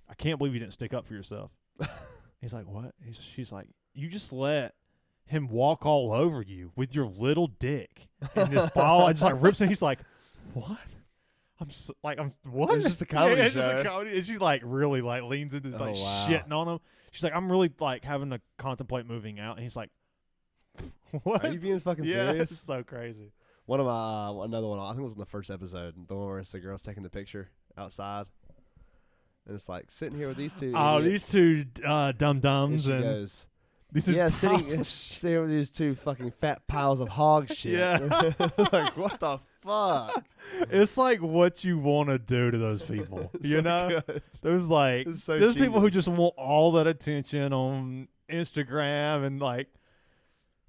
I can't believe you didn't stick up for yourself. He's like, what? She's like, you just let him walk all over you with your little dick. And this ball just like rips him. He's like, what? I'm what? It's just a comedy It's just show. a comedy. And she like really like leans into Oh, like wow. shitting on him. She's like, I'm really like having to contemplate moving out. And he's like, what? Are you being fucking yeah, serious? it's so crazy. One of my another one. I think it was in the first episode. The one where it's the girls taking the picture outside, and it's like sitting here with these two. Oh, idiots, these two dum and dums she and goes, these yeah, piles sitting of shit. here with these two fucking fat piles of hog shit. Yeah. Like what the fuck? It's like what you want to do to those people, you So know? good. There's like It's so there's people who genius. just want all that attention on Instagram and like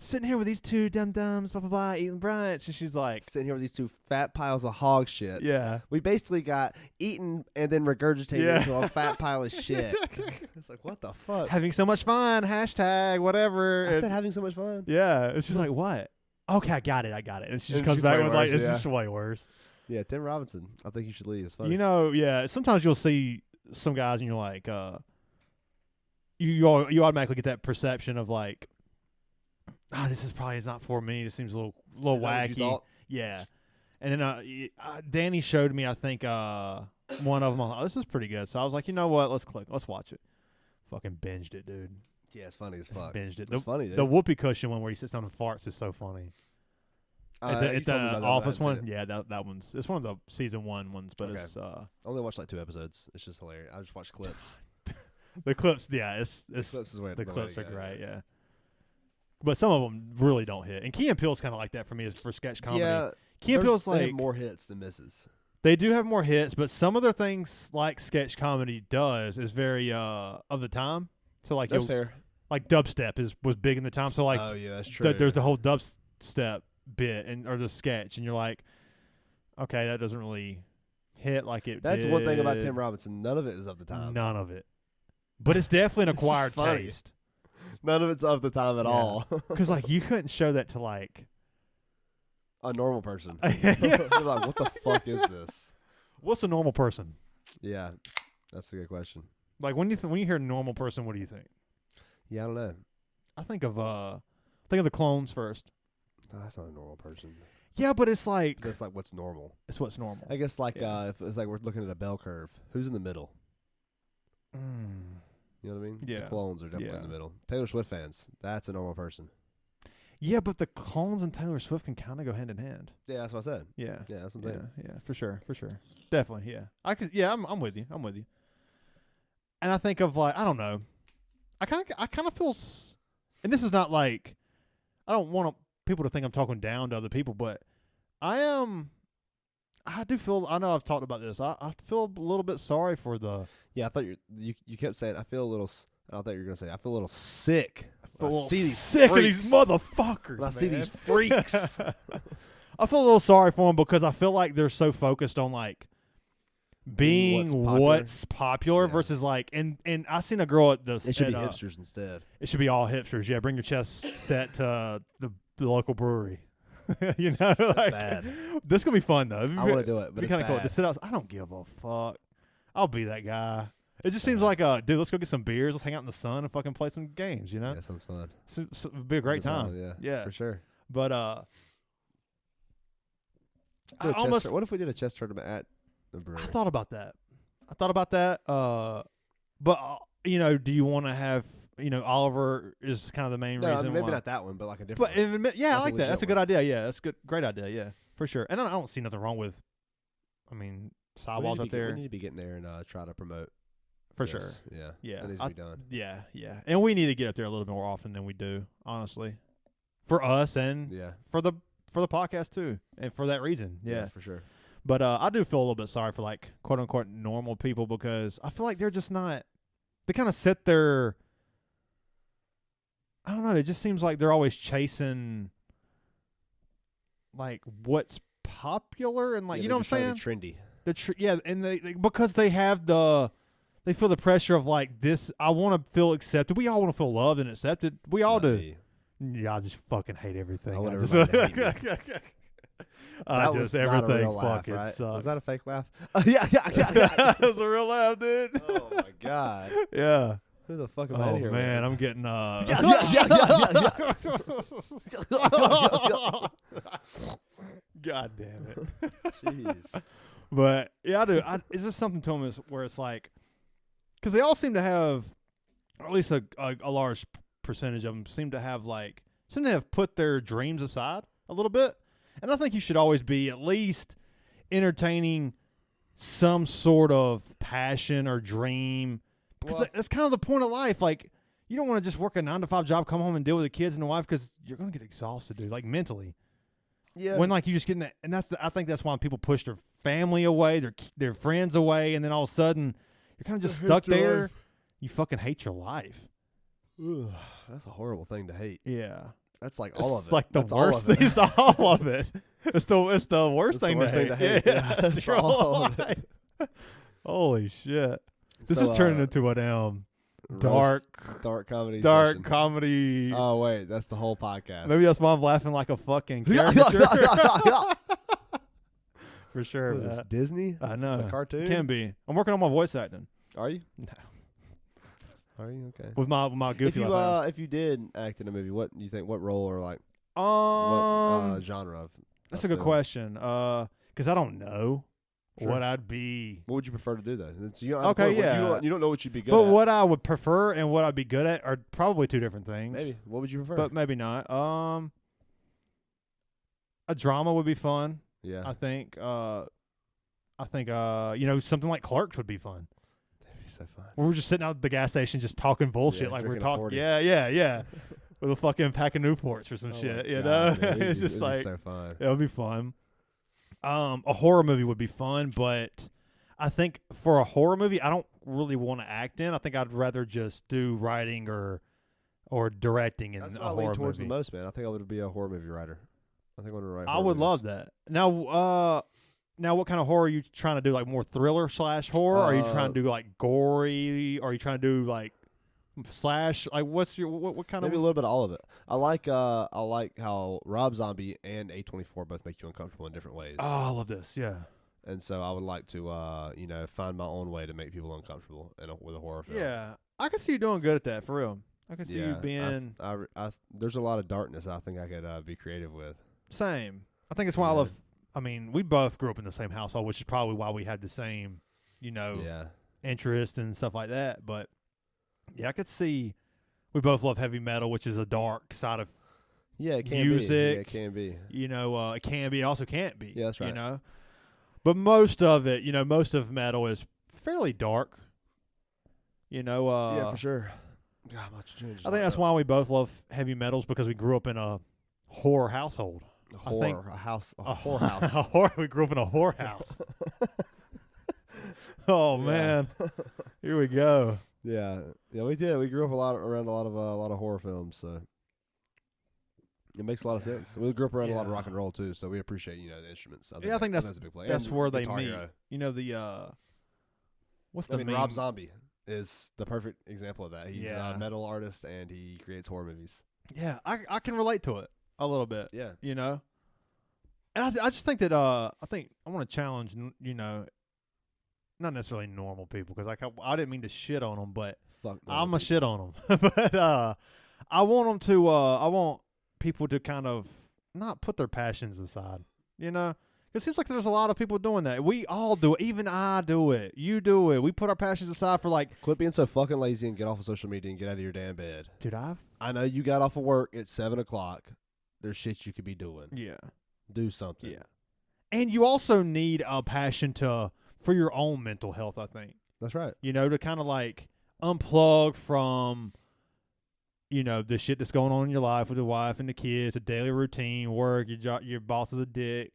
sitting here with these two dum dums, blah blah blah, eating brunch, and she's like, Sitting here with these two fat piles of hog shit. yeah, We basically got eaten and then regurgitated Yeah. into a fat pile of shit. It's like what the fuck? having so much fun, hashtag whatever. I and- said having so much fun. yeah, and she's like, what? Okay, I got it. And she just And comes she's back way with like, worse, it's yeah. just way worse. Yeah, Tim Robinson. I think you should leave. It's funny. You know, yeah. Sometimes you'll see some guys, and you're like, you automatically get that perception of like, this is probably not for me. This seems a little Is that what you wacky. thought? Yeah. And then Danny showed me, I think, one of them. I'm like, this is pretty good. So I was like, you know what? Let's watch it. Fucking binged it, dude. Yeah, it's funny as fuck. Binged it. It's funny, dude. The whoopee cushion one where he sits down and farts is so funny. At you the told me about that, but I office hadn't seen one, it. yeah, that one's it's one of the season 1 ones, but Okay. it's I only watched like 2 episodes. It's just hilarious. I just watched clips. the clips. Yeah, it's clips is where the the way clips to are go, great. Yeah, but some of them really don't hit. And Key and Peele's kind of like that for me is for sketch comedy. Yeah, Key and Peele's they like have more hits than misses. they do have more hits, but some of their things like sketch comedy does is very of the time. So like That's fair. like dubstep was big in the time. So like Oh yeah, that's true. there's the whole dubstep bit or the sketch, and you're like, okay, that doesn't really hit like it That's did. one thing about Tim Robinson. None of it is of the time. None of it. But it's definitely an It's just acquired funny. taste. None of it's of the time at Yeah. all. Because, like, you couldn't show that to, like... A normal person. Yeah. You're like, what the fuck is this? What's a normal person? Yeah, that's a good question. Like, when you hear normal person, what do you think? Yeah, I don't know. I think of the clones first. No, that's not a normal person. Yeah, but it's like... That's like what's normal. It's what's normal. I guess like Yeah. if it's like we're looking at a bell curve. Who's in the middle? Mm. You know what I mean? Yeah. The clones are definitely Yeah. in the middle. Taylor Swift fans. That's a normal person. Yeah, but the clones and Taylor Swift can kind of go hand in hand. Yeah, that's what I said. Yeah. Yeah, that's what I'm saying. Yeah, for sure. Definitely, yeah. I'm with you. And I think of like, I don't know. I kind of feel and this is not like, I don't want people to think I'm talking down to other people, but I do feel, I know I've talked about this. I feel a little bit sorry for the Yeah, I thought you kept saying I feel a little I thought you were gonna say I feel a little sick. When I see these sick of freaks. these motherfuckers. When I see man. these freaks. I feel a little sorry for them because I feel like they're so focused on like being what's popular Yeah. versus like and I seen a girl at this. It should be at, hipsters instead. It should be all hipsters. Yeah, bring your chest set to the local brewery. You know, like bad. this gonna be fun though. I want to do it, but be it's kind of cool bad. to sit out. I don't give a fuck. I'll be that guy. It just seems like dude. Let's go get some beers. Let's hang out in the sun and fucking play some games. You know, Yeah, sounds fun. it'd be a great Sounds time. fun, Yeah, for sure. but Do a I almost. what if we did a chess tournament at the brewery? I thought about that. But you know, do you want to have Oliver is kind of the main no, I reason. mean, maybe why. not that one, but like a But different one. yeah, I Like a like that. legit That's a good one. idea. Yeah, that's good. Great idea. Yeah, for sure. And I don't see nothing wrong with. I mean, sidewalls out there We need to be getting there and try to promote. for this. sure. Yeah. Yeah, That needs to be done. Yeah, and we need to get up there a little bit more often than we do, honestly, for us and Yeah. for the podcast too, and for that reason. Yeah. for sure. But I do feel a little bit sorry for like quote unquote normal people because I feel like they're just not. They kind of sit there. I don't know. It just seems like they're always chasing like what's popular and like Yeah, you they're know what I'm saying. just trying to be trendy. Yeah, and they because they have they feel the pressure of like this. I want to feel accepted. We all want to feel loved and accepted. We all Not do. me. Yeah, I just fucking hate everything. I want just, everybody to hate me. I That just was not a everything real laugh, fucking right? sucks. Was that a fake laugh? Yeah. That was a real laugh, dude. Oh my god. Yeah. Who the fuck am I Oh in here man, with? I'm getting God damn it. Jeez. But yeah, I do. It's just something to them where it's like, because they all seem to have, or at least a large percentage of them seem to have put their dreams aside a little bit. And I think you should always be at least entertaining some sort of passion or dream. Because Well, that's kind of the point of life. Like, you don't want to just work a 9-to-5 job, come home and deal with the kids and the wife because you're going to get exhausted, dude, like mentally. yeah. When like you just getting that, and I think that's why people push their family away, their friends away, and then all of a sudden you're kind of just I hate stuck your there. life. You fucking hate your life. Ugh, that's a horrible thing to hate. Yeah, That's like all of it. It's like the That's worst all of thing. it. It's all of it. It's the worst It's the thing worst to hate. Yeah, It's it's your all of life. Holy shit! This So, is turning into a damn roast- dark comedy. session. comedy. Oh wait, that's the whole podcast. Maybe that's why I'm laughing like a fucking caricature. For sure. What is this, Matt. Disney? I know. It's a cartoon? Can be. I'm working on my voice acting. Are you? No. Are you okay? With my If goofy you laugh. if you did act in a movie, what do you think? What role or like what genre of? That's of a good film? question. Because I don't know Sure. what I'd be. What would you prefer to do though? It's, you don't have a Okay, point where yeah. You don't know what you'd be good But at. what I would prefer and what I'd be good at are probably two different things. Maybe. What would you prefer? But maybe not. A drama would be fun. yeah. I think. Something like Clerks would be fun. That'd be so fun. We're just sitting out at the gas station just talking bullshit Yeah, like we're drinking a talking. 40. Yeah. With a fucking pack of Newports or some Oh shit, my you God, know? dude, It's it'd just be like so fun. it would be fun. A horror movie would be fun, but I think for a horror movie, I don't really want to act in. I think I'd rather just do writing or directing in That's a what I horror lean towards movie. the most, man. I think I would be a horror movie writer. I think I want to write. I horror would movies. love that. Now, Now, what kind of horror are you trying to do? Like more thriller / horror? Or are you trying to do like gory? Or are you trying to do like slash? Like, what's your what kind maybe of? a little bit of all of it. I like how Rob Zombie and A24 both make you uncomfortable in different ways. Oh, I love this. Yeah. And so I would like to find my own way to make people uncomfortable with a horror film. Yeah, I can see you doing good at that for real. I can see you being there's a lot of darkness I think I could be creative with. same. I think it's why I love. I mean, we both grew up in the same household, which is probably why we had the same, interest and stuff like that. But yeah, I could see we both love heavy metal, which is a dark side of it can music. Be. Yeah, it can be. It can be, it also can't be. Yeah, that's right. But most of it, most of metal is fairly dark. Yeah, for sure. God, much changes. I think that's why we both love heavy metals, because we grew up in a horror household. A whorehouse. We grew up in a whorehouse. Oh man, here we go. Yeah, we did. We grew up around a lot of horror films, so it makes a lot of sense. We grew up around a lot of rock and roll too, so we appreciate the instruments. I think that's a big play. That's and where they Guitar meet. Hero. What's the Rob Zombie is the perfect example of that. He's a metal artist and he creates horror movies. Yeah, I can relate to it a little bit. Yeah, and I just think that I want to challenge not necessarily normal people, because I didn't mean to shit on them, but I'm a shit on them. But I want them to I want people to kind of not put their passions aside. It seems like there's a lot of people doing that. We all do it. Even I do it. You do it. We put our passions aside for quit being so fucking lazy and get off of social media and get out of your damn bed. Dude, I know you got off of work at 7:00. There's shit you could be doing. Yeah. Do something. Yeah. And you also need a passion for your own mental health, I think. That's right. To kind of unplug from the shit that's going on in your life with the wife and the kids, the daily routine, work, your boss is a dick.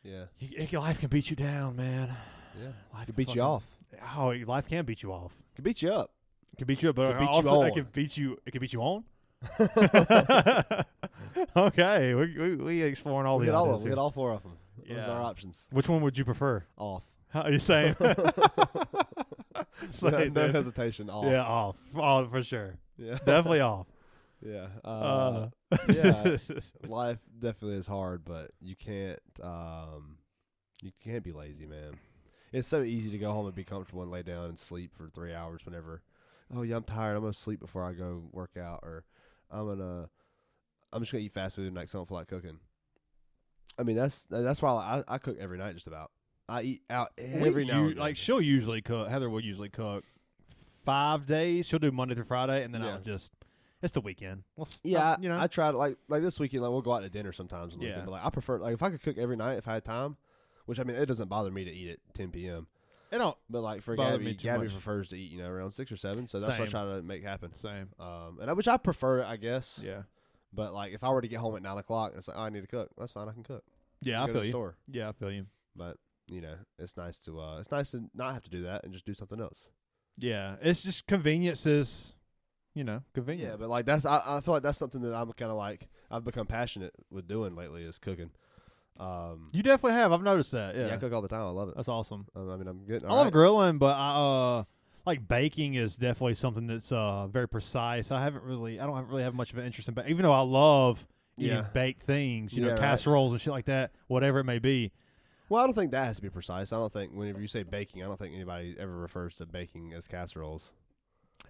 Yeah. Life can beat you down, man. Yeah. Life can beat you off. Oh, life can beat you off. It can beat you up. It can beat you up, but it can beat also you on. it can beat you on. Okay, we exploring all the ideas. We hit all four of them. Yeah. Those are our options. Which one would you prefer? Off. How are you saying? No hesitation. Off. Yeah, off. Oh, for sure. Yeah. Definitely off. Yeah. Yeah. Life definitely is hard, but you can't be lazy, man. It's so easy to go home and be comfortable and lay down and sleep for 3 hours whenever. Oh yeah, I'm tired. I'm gonna sleep before I go work out, or I'm just gonna eat fast food tonight 'cause I don't feel like cooking. I mean, that's why I cook every night. Just about. I eat out every now and then. She'll usually cook. Heather will usually cook 5 days. She'll do Monday through Friday, and then I'll just. It's the weekend. I tried like this weekend. Like we'll go out to dinner sometimes. On the weekend, but I prefer if I could cook every night if I had time. Which I mean, it doesn't bother me to eat at 10 p.m. It don't. But for Gabby prefers to eat around 6 or 7. So that's what I try to make happen. Same. Which I prefer, I guess. Yeah. But if I were to get home at 9 o'clock, it's like, oh, I need to cook. That's fine. I can cook. Yeah, I feel you. Store. Yeah, I feel you. But it's nice to not have to do that and just do something else. Yeah, it's just conveniences. Convenient. Yeah, but I feel like that's something that I'm kind of I've become passionate with doing lately is cooking. You definitely have. I've noticed that. Yeah, I cook all the time. I love it. That's awesome. I mean, I'm getting. I love grilling, but I baking is definitely something that's very precise. I don't really have much of an interest in baking, even though I love eating baked things. Casseroles and shit like that, whatever it may be. Well, I don't think that has to be precise. I don't think whenever you say baking, I don't think anybody ever refers to baking as casseroles.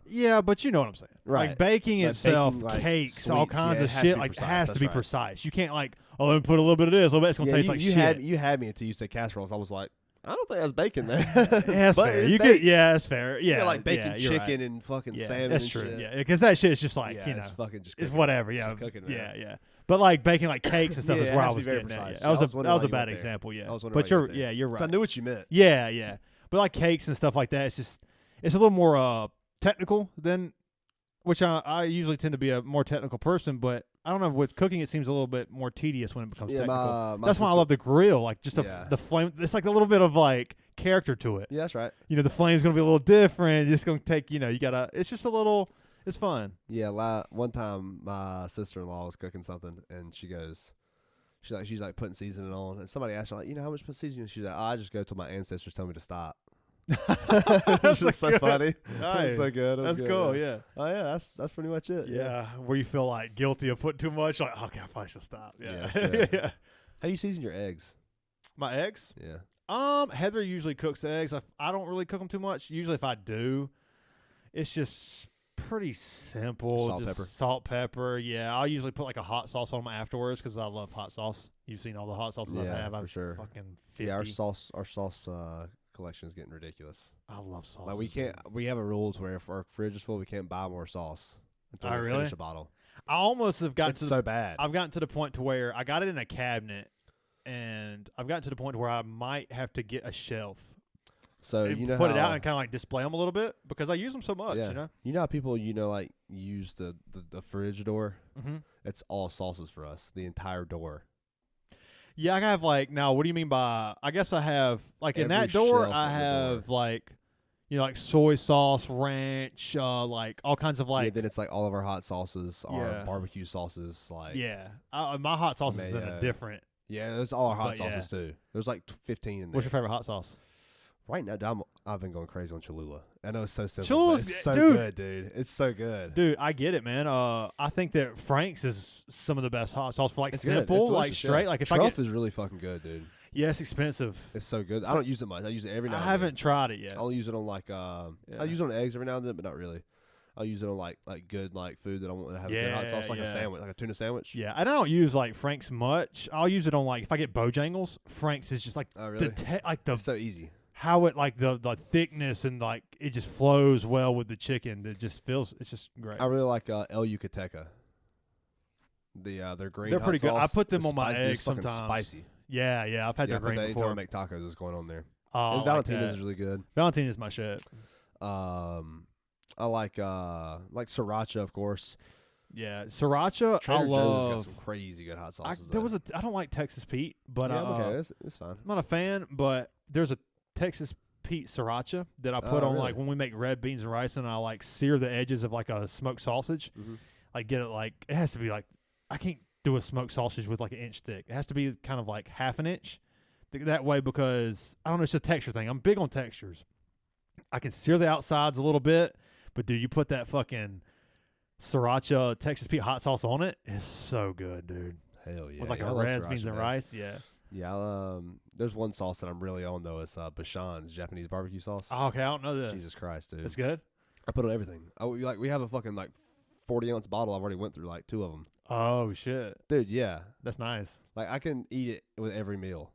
Yeah, but you know what I'm saying. Right. Like baking itself, cakes, sweets, all kinds of shit, it has to be right. precise. You can't let me put a little bit of this, a little bit. It's going to taste like shit. You had me until you said casseroles. I was like, I don't think that's bacon there. That's fair. That's fair. Yeah. Like bacon chicken and fucking salmon that's and true. shit. Yeah, because that shit is just it's fucking just cooking. It's whatever. Yeah. It's cooking, man. Yeah. But baking cakes and stuff is where I was getting precise. at. That was a bad example, yeah. But you're right. I knew what you meant. Yeah. But cakes and stuff like that, it's a little more technical than, which I usually tend to be a more technical person, but I don't know, with cooking it seems a little bit more tedious when it becomes technical. That's why I love the grill, the flame. It's like a little bit of character to it. Yeah, that's right. The flame's gonna be a little different. It's gonna take, you gotta. It's just a little. It's fun. Yeah, one time my sister-in-law was cooking something, and she goes, She's like putting seasoning on, and somebody asked her like, how much seasoning? She's like, I just go till my ancestors tell me to stop. It's just so funny. Nice. It's so good. That's good, cool. man. Yeah. Oh yeah, that's pretty much it. Yeah. Where you feel like guilty of putting too much, like, okay, I probably should stop. Yeah. Yeah. How do you season your eggs? My eggs? Yeah. Heather usually cooks the eggs. I don't really cook them too much. Usually, if I do, it's just pretty simple. Salt, just pepper. Salt, pepper. Yeah. I'll usually put like a hot sauce on them afterwards because I love hot sauce. You've seen all the hot sauces I have. For sure. Fucking 50. Yeah, our sauce collection is getting ridiculous. I love sauce. Like we have a rule to where if our fridge is full, we can't buy more sauce until we really? finish a bottle. I almost have gotten so bad. I've gotten to the point to where I got it in a cabinet, and I've gotten to the point where I might have to get a shelf. So put it out and kind of like display them a little bit because I use them so much. Yeah. You know how people like use the fridge door. Mm-hmm. It's all sauces for us. The entire door. Yeah, I have like now. What do you mean by? I guess I have like in Every that door. shelf I on the have door. like like soy sauce, ranch, like all kinds of like. Then it's like all of our hot sauces, our Yeah. barbecue sauces, like my hot sauce is in a mayo. different. Yeah, there's all our hot But, yeah. sauces too. There's like 15 in there. What's your favorite hot sauce? Right now, I've been going crazy on Cholula. I know it's so simple. Cholula's But it's so dude. good, dude. It's so good. Dude, I get it, man. I think that Frank's is some of the best hot sauce for like It's good. simple, It's like delicious, straight. yeah. Like if Truff I get, is really fucking good, dude. yeah, it's expensive. It's so good. I don't use it much. I use it every now I and then. haven't tried it yet. I'll use it on like I use it on eggs every now and then, but not really. I'll use it on like good like food that I want to have a good hot sauce, like a sandwich, like a tuna sandwich. Yeah, and I don't use like Frank's much. I'll use it on like if I get Bojangles. Frank's is just like Oh, really? the It's so easy. how it like the thickness and like it just flows well with the chicken. It just feels it's just great. I really like El Yucateca. Their green. They're hot pretty good. sauce. I put them The on my spice- dude, eggs it's fucking sometimes. Spicy. Yeah, I've had their put that green anytime before. I make tacos, it's going on there. Oh, And I like Valentina's that. is really good. Valentine is my shit. I like sriracha, of course. Yeah, sriracha. Trader I Joe's love. has got some crazy good hot sauces. I don't like Texas Pete, but yeah, okay, it's fine. I'm not a fan. But there's a Texas Pete sriracha that I put on really? like when we make red beans and rice, and I like sear the edges of like a smoked sausage. Mm-hmm. I get it like it has to be like I can't do a smoked sausage with like an inch thick. It has to be kind of like half an inch. That way because I don't know, it's a texture thing. I'm big on textures. I can sear the outsides a little bit, but dude, you put that fucking sriracha Texas Pete hot sauce on it, it's so good, dude. Hell yeah. With like yeah, a I love red sriracha, beans and man. rice, yeah. Yeah, there's one sauce that I'm really on though. It's Bashan's Japanese barbecue sauce. Oh, okay, I don't know this. Jesus Christ, dude. It's good. I put on everything. We have a fucking like 40-ounce bottle. I've already went through like 2 of them. Oh shit, Dude, yeah. that's nice. Like I can eat it with every meal.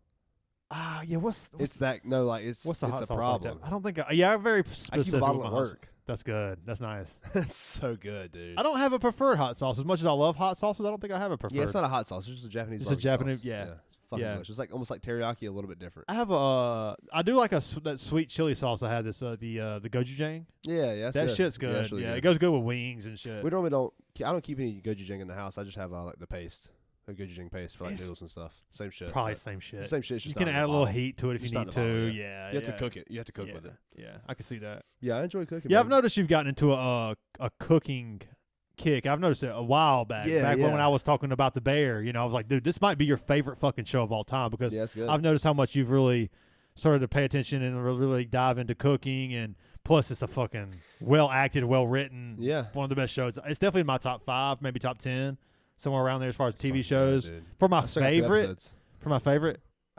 Yeah. What's It's the what's the it's hot a sauce problem. Like that? I don't think. I'm very specific. I keep a bottle with at my hot sauce. work. That's good. That's nice. It's so good, dude. I don't have a preferred hot sauce. As much as I love hot sauces, I don't think I have a preferred. Yeah, it's not a hot sauce. It's just a Japanese. It's a barbecue Japanese- sauce. yeah. It's fucking Yeah. delicious. It's like almost like teriyaki, a little bit different. I have I do like that sweet chili sauce. I had this the gochujang. Yeah, That good. shit's Yeah, good. it's really Yeah, good. it goes good with wings and shit. We normally don't. I don't keep any gochujang in the house. I just have like the paste, the gochujang paste for like It's noodles and stuff. Same shit. Probably but same shit. Same shit. It's You just can not in add the a little bottle. heat to it if you Just not need in the to. bottle, Yeah, You have to cook it. You have to cook with it. Yeah, I can see that. Yeah, I enjoy cooking. Yeah, man. I've noticed you've gotten into a cooking kick. I've noticed it a while back. Yeah, back yeah. when I was talking about the bear, I was like, dude, this might be your favorite fucking show of all time because Yeah, it's good. I've noticed how much you've really started to pay attention and really dive into cooking, and plus it's a fucking well acted, well written, Yeah. one of the best shows. It's definitely in my top 5, maybe top 10, somewhere around there as far as TV Fucking shows. good, dude. For my I still got 2 favorite, episodes.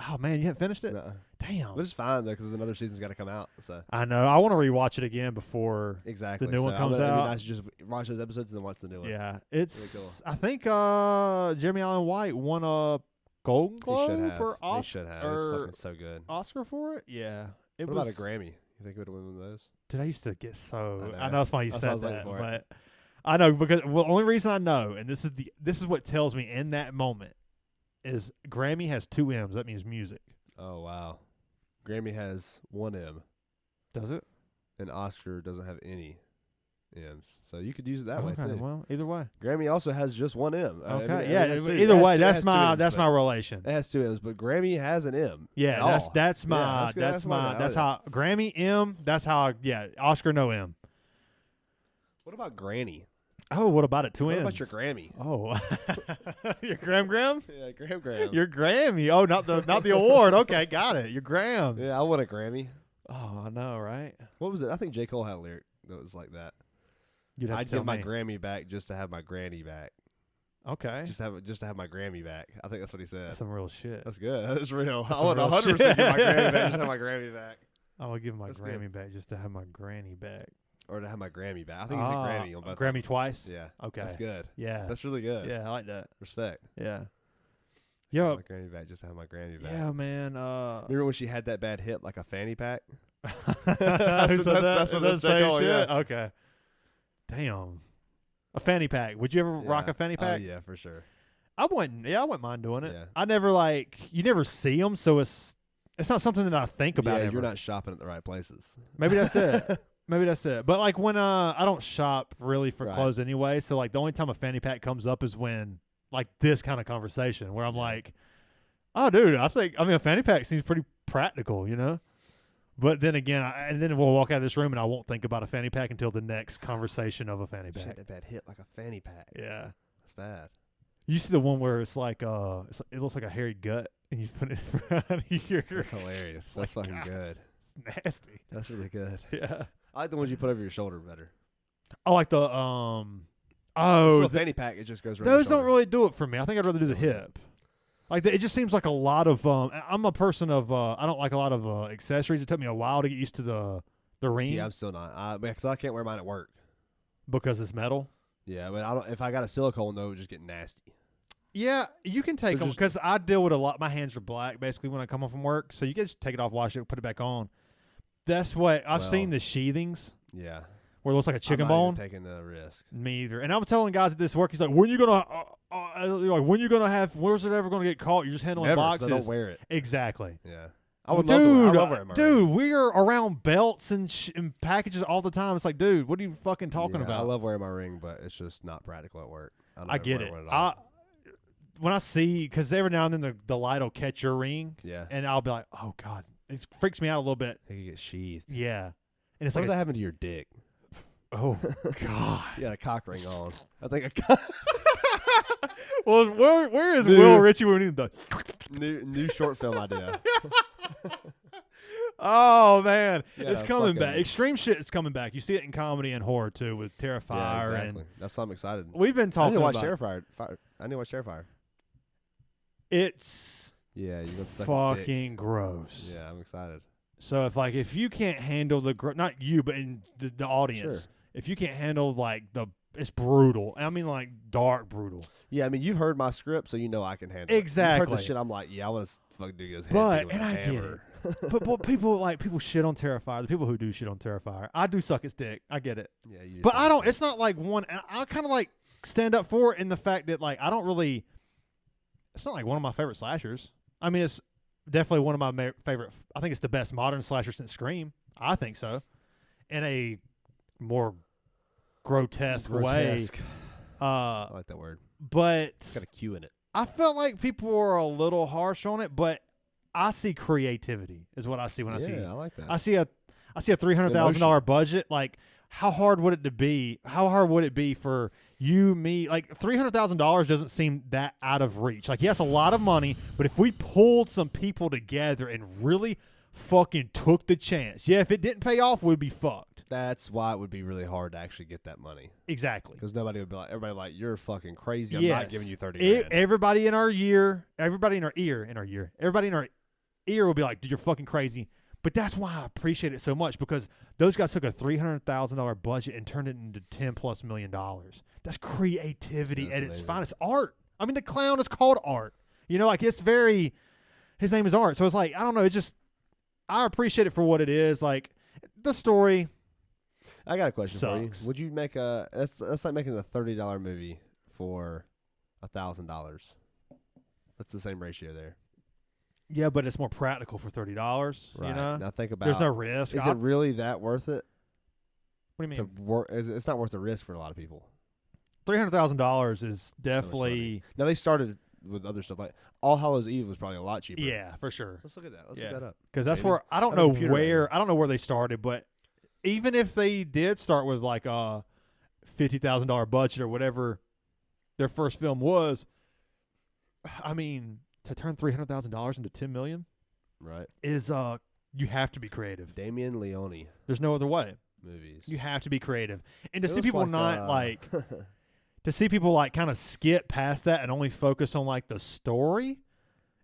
oh man, you haven't finished it? Nuh-uh. Damn. But it's fine though because another season's got to come out. So I know. I want to rewatch it again before. exactly. new one So comes it'd be out. nice to just watch those episodes and then watch the new one. Yeah, it's. Really cool. I think Jeremy Allen White won a Golden He Globe should have. or He should have. It's or fucking so good. Oscar for it. Yeah, it What was. about a Grammy? You think it would have won one of those? Dude, I used to get so. I know. I know that's why you That's why I said was waiting that, for but I know because the only reason I know, and this is what tells me in that moment, is Grammy has 2 M's. That means music. Oh wow. Grammy has 1 M, Does it? and Oscar doesn't have any M's. So you could use it that way Okay, too. well, either way. Grammy also has just 1 M. Okay, it yeah. has two- Either it has way, two- it that's has two my M's, that's but- my relation. It has 2 M's, but Grammy has an M. Yeah, at that's all. that's my Yeah, that's good. that's my That's that's fine. how Grammy M. That's how Oscar no M. What about Granny? Oh, what about it? What Twins. about your Grammy? Oh, your Gram? Yeah, Graham. Your Grammy. Oh, not the award. Okay, got it. Your Grams. Yeah, I want a Grammy. Oh, I know, right? What was it? I think J. Cole had a lyric that was like that. You'd have I'd to tell give my me. Grammy back just to have my granny back. Okay. Just to have my Grammy back. I think that's what he said. That's some real shit. That's good. That's real. That's I want some real 100% shit. give my Grammy back just to have my Grammy back. I would give my That's Grammy good. back just to have my granny back. Or to have my Grammy back. I think he said Grammy on both. Grammy twice? Yeah. Okay. That's good. Yeah. That's really good. Yeah, I like that. Respect. Yeah. Have Yo. my Grammy back just to have my Grammy back. Yeah, man. Remember when she had that bad hip like a fanny pack? That's what the it's same called, shit? yeah. Okay. Damn. A fanny pack. Would you ever rock a fanny pack? Oh, yeah, for sure. I wouldn't mind doing it. Yeah. I never you never see them, so it's not something that I think about Yeah, ever. you're not shopping at the right places. Maybe that's it. Maybe that's it. But like when I don't shop really for Right. clothes anyway, so like the only time a fanny pack comes up is when like this kind of conversation where I'm like, oh dude, I mean a fanny pack seems pretty practical, you know? But then again, and then we'll walk out of this room and I won't think about a fanny pack until the next conversation of a fanny She had pack. that bad hip like a fanny pack. Yeah. That's bad. You see the one where it's like it looks like a hairy gut and you put it in front of your That's hilarious. That's fucking God. good. It's nasty. That's really good. Yeah. I like the ones you put over your shoulder better. I like the So a fanny pack, it just goes right. those don't really do it for me. I think I'd rather do the hip. Like it just seems like a lot of I'm a person of I don't like a lot of accessories. It took me a while to get used to the ring See, I'm still not. Because I can't wear mine at work. because it's metal. Yeah, but I don't. If I got a silicone though, it would just get nasty. Yeah, you can take them There's because I deal with a lot. My hands are black basically when I come home from work, so you can just take it off, wash it, put it back on. That's what I've seen the sheathings Yeah, where it looks like a chicken I'm not bone. even taking the risk. Me either. And I'm telling guys at this work, he's like, when you gonna when you gonna have? Where's it ever gonna get caught? You're just handling Never, 'cause boxes. I don't wear it. Exactly. Yeah, I would love to wear. I love wearing my dude, ring. we're around belts and packages all the time. It's like, dude, what are you fucking talking Yeah, about? I love wearing my ring, but it's just not practical at work. I get it. One at all. When I see, because every now and then the light will catch your ring, Yeah, and I'll be like, oh god, it freaks me out a little bit. it could get sheathed. Yeah, and it's What like, if that happened to your dick? oh god. You got a cock ring on. I think a cock. Well, where is Dude. Will Ritchie when we need the? new short film idea. Oh man, Yeah, it's coming fucking- back. Extreme shit is coming back. You see it in comedy and horror too with Yeah, Terrifier exactly. That's why I'm excited. and we've been I talking need to watch about. Terrifier. I need to watch Terrifier. It's Yeah, you got to suck its dick. fucking gross. Yeah, I'm excited. So if you can't handle not you but in the audience, Sure. if you can't handle it's brutal. I mean like dark brutal. Yeah, I mean you've heard my script, so you know I can handle it. You've Exactly. heard the shit. I'm like, yeah, I want to fucking do his head. But in with and a I get hammer. but people shit on Terrifier. The people who do shit on Terrifier, I do suck its dick. I get it. Yeah, you But just I don't. like- It's not like one. I kind of like stand up for it in the fact that like I don't really. It's not like one of my favorite slashers. I mean, it's definitely one of my favorite. I think it's the best modern slasher since Scream. I think so. In a more grotesque way. Grotesque. I like that word. But It's got a Q in it. I felt like people were a little harsh on it. But I see creativity is what I see when I see. Yeah, I like that. I see a $300,000 budget. Like, how hard would it be? How hard would it be for you, me? Like, $300,000 doesn't seem that out of reach. Like, yes, a lot of money, but if we pulled some people together and really fucking took the chance, yeah, if it didn't pay off, we'd be fucked. That's why it would be really hard to actually get that money. Exactly. Because everybody would like, you're fucking crazy. I'm Yes. not giving you 30 grand. Everybody in our ear will be like, dude, you're fucking crazy. But that's why I appreciate it so much, because those guys took a $300,000 budget and turned it into $10+ million. That's creativity That's at its amazing. finest. Art. I mean, the clown is called Art. You know, like his name is Art. So it's like, I don't know. It's just, I appreciate it for what it is. Like the story. I got a question for Sucks. you. Would you make that's like making a $30 movie for $1,000. That's the same ratio there. Yeah, but it's more practical for $30. Right. You know, Now think about. there's no risk. Is it really that worth it? What do you mean? To work? It's not worth the risk for a lot of people. $300,000 is So much definitely. money. Now they started with other stuff like All Hallows Eve was probably a lot cheaper. Yeah, for sure. Let's look at that. Let's Yeah. look that up. Because that's Maybe. where I don't I have a know computer right here. where they started, but even if they did start with like $50,000 budget or whatever their first film was. I mean, to turn $300,000 into $10 million Right. is you have to be creative. Damien Leone There's no other way. movies. You have to be creative, and to It see looks people not like to see people like kind of skip past that and only focus on like the story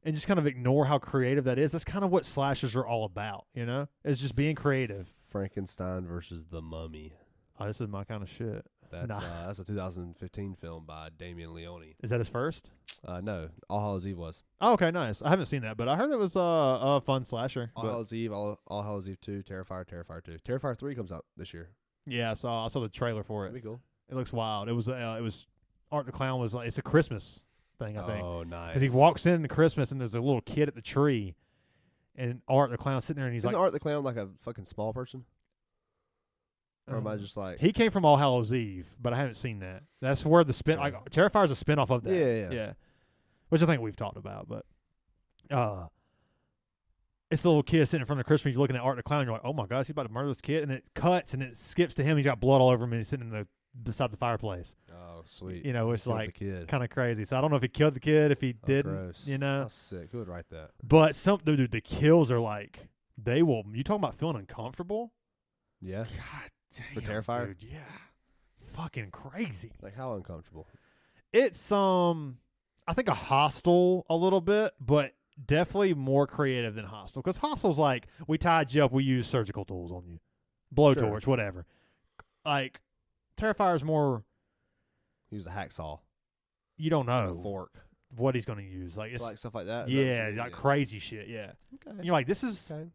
and just kind of ignore how creative that is. That's kind of what slashers are all about, you know? It's just being creative. Frankenstein versus the Mummy. Oh, this is my kind of shit. That's a 2015 film by Damien Leone. Is that his first? No, All Hallows Eve was. Oh, okay, nice. I haven't seen that, but I heard it was a fun slasher. All Hallows Eve, All Hallows Eve 2, Terrifier 2. Terrifier 3 comes out this year. Yeah, I saw the trailer for it. That'd be cool. It looks wild. It was Art the Clown was like, it's a Christmas thing, I think. Oh, nice. Because he walks in Christmas and there's a little kid at the tree, and Art the Clown sitting there and he's Isn't like, Art the Clown like a fucking small person? Or am I just like... he came from All Hallows Eve, but I haven't seen that. That's where the spin like Terrifier's a spinoff of that. Yeah. Which I think we've talked about, but it's the little kid sitting in front of the Christmas. You're looking at Art the Clown. You're like, oh my gosh, he's about to murder this kid, and it cuts and it skips to him. He's got blood all over him, and he's sitting beside the fireplace. Oh, sweet. You know, it's Killed like the kid. kind of crazy. So I don't know if he killed the kid, if he didn't. Gross. You know, How sick. Who would write that? but dude, the kills are like they will. You talking about feeling uncomfortable? Yeah. God damn, For Terrifier? dude, yeah, fucking crazy. Like how uncomfortable? It's I think a Hostel a little bit, but definitely more creative than Hostel. Because Hostel's like, we tied you up, we used surgical tools on you, blowtorch, whatever. Like Terrifier's more. Use a hacksaw. You don't And know a fork. what he's gonna use. Like it's Like stuff like that. yeah, like crazy shit. Yeah, Okay. and you're like, this is Okay.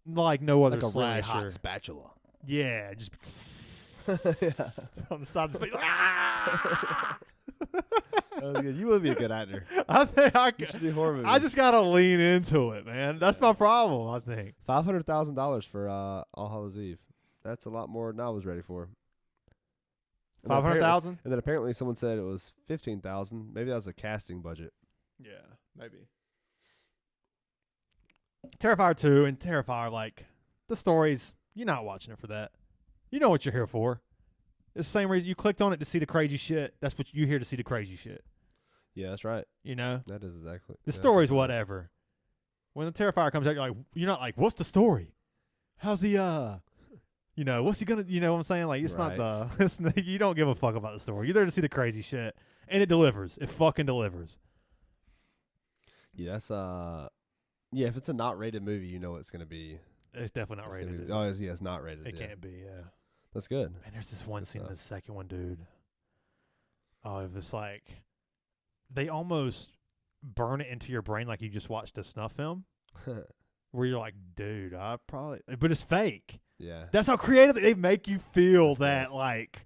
like no other Like a really slasher. hot spatula. Yeah, just Yeah. on the side of the face. Ah! That was good. You would be a good actor. I think You should do horror movies. I just gotta lean into it, man. That's my problem. I think. $500,000 for All Hallows Eve. That's a lot more than I was ready for. And then 500,000. And then apparently someone said it was 15,000. Maybe that was a casting budget. Yeah, maybe. Terrifier 2 and Terrifier, like the stories. You're not watching it for that. You know what you're here for. It's the same reason you clicked on it to see the crazy shit. That's what you're here to see, the crazy shit. Yeah, that's right. You know, That is exactly. the story's whatever. When the Terrifier comes out, you're not like, what's the story? How's he you know, what's he gonna? You know what I'm saying? Like it's Right. not the. You don't give a fuck about the story. You're there to see the crazy shit, and it delivers. It fucking delivers. Yeah, that's yeah. If it's a not rated movie, you know it's gonna be. It's definitely not It's gonna rated. be- yeah, it's not rated. It yeah. can't be. Yeah. That's good. Man, there's this one Good scene in the stuff. second one, dude. Oh, it was like they almost burn it into your brain like you just watched a snuff film, where you're like, dude, I probably, but it's fake. Yeah. That's how creative they make you feel. That's That like,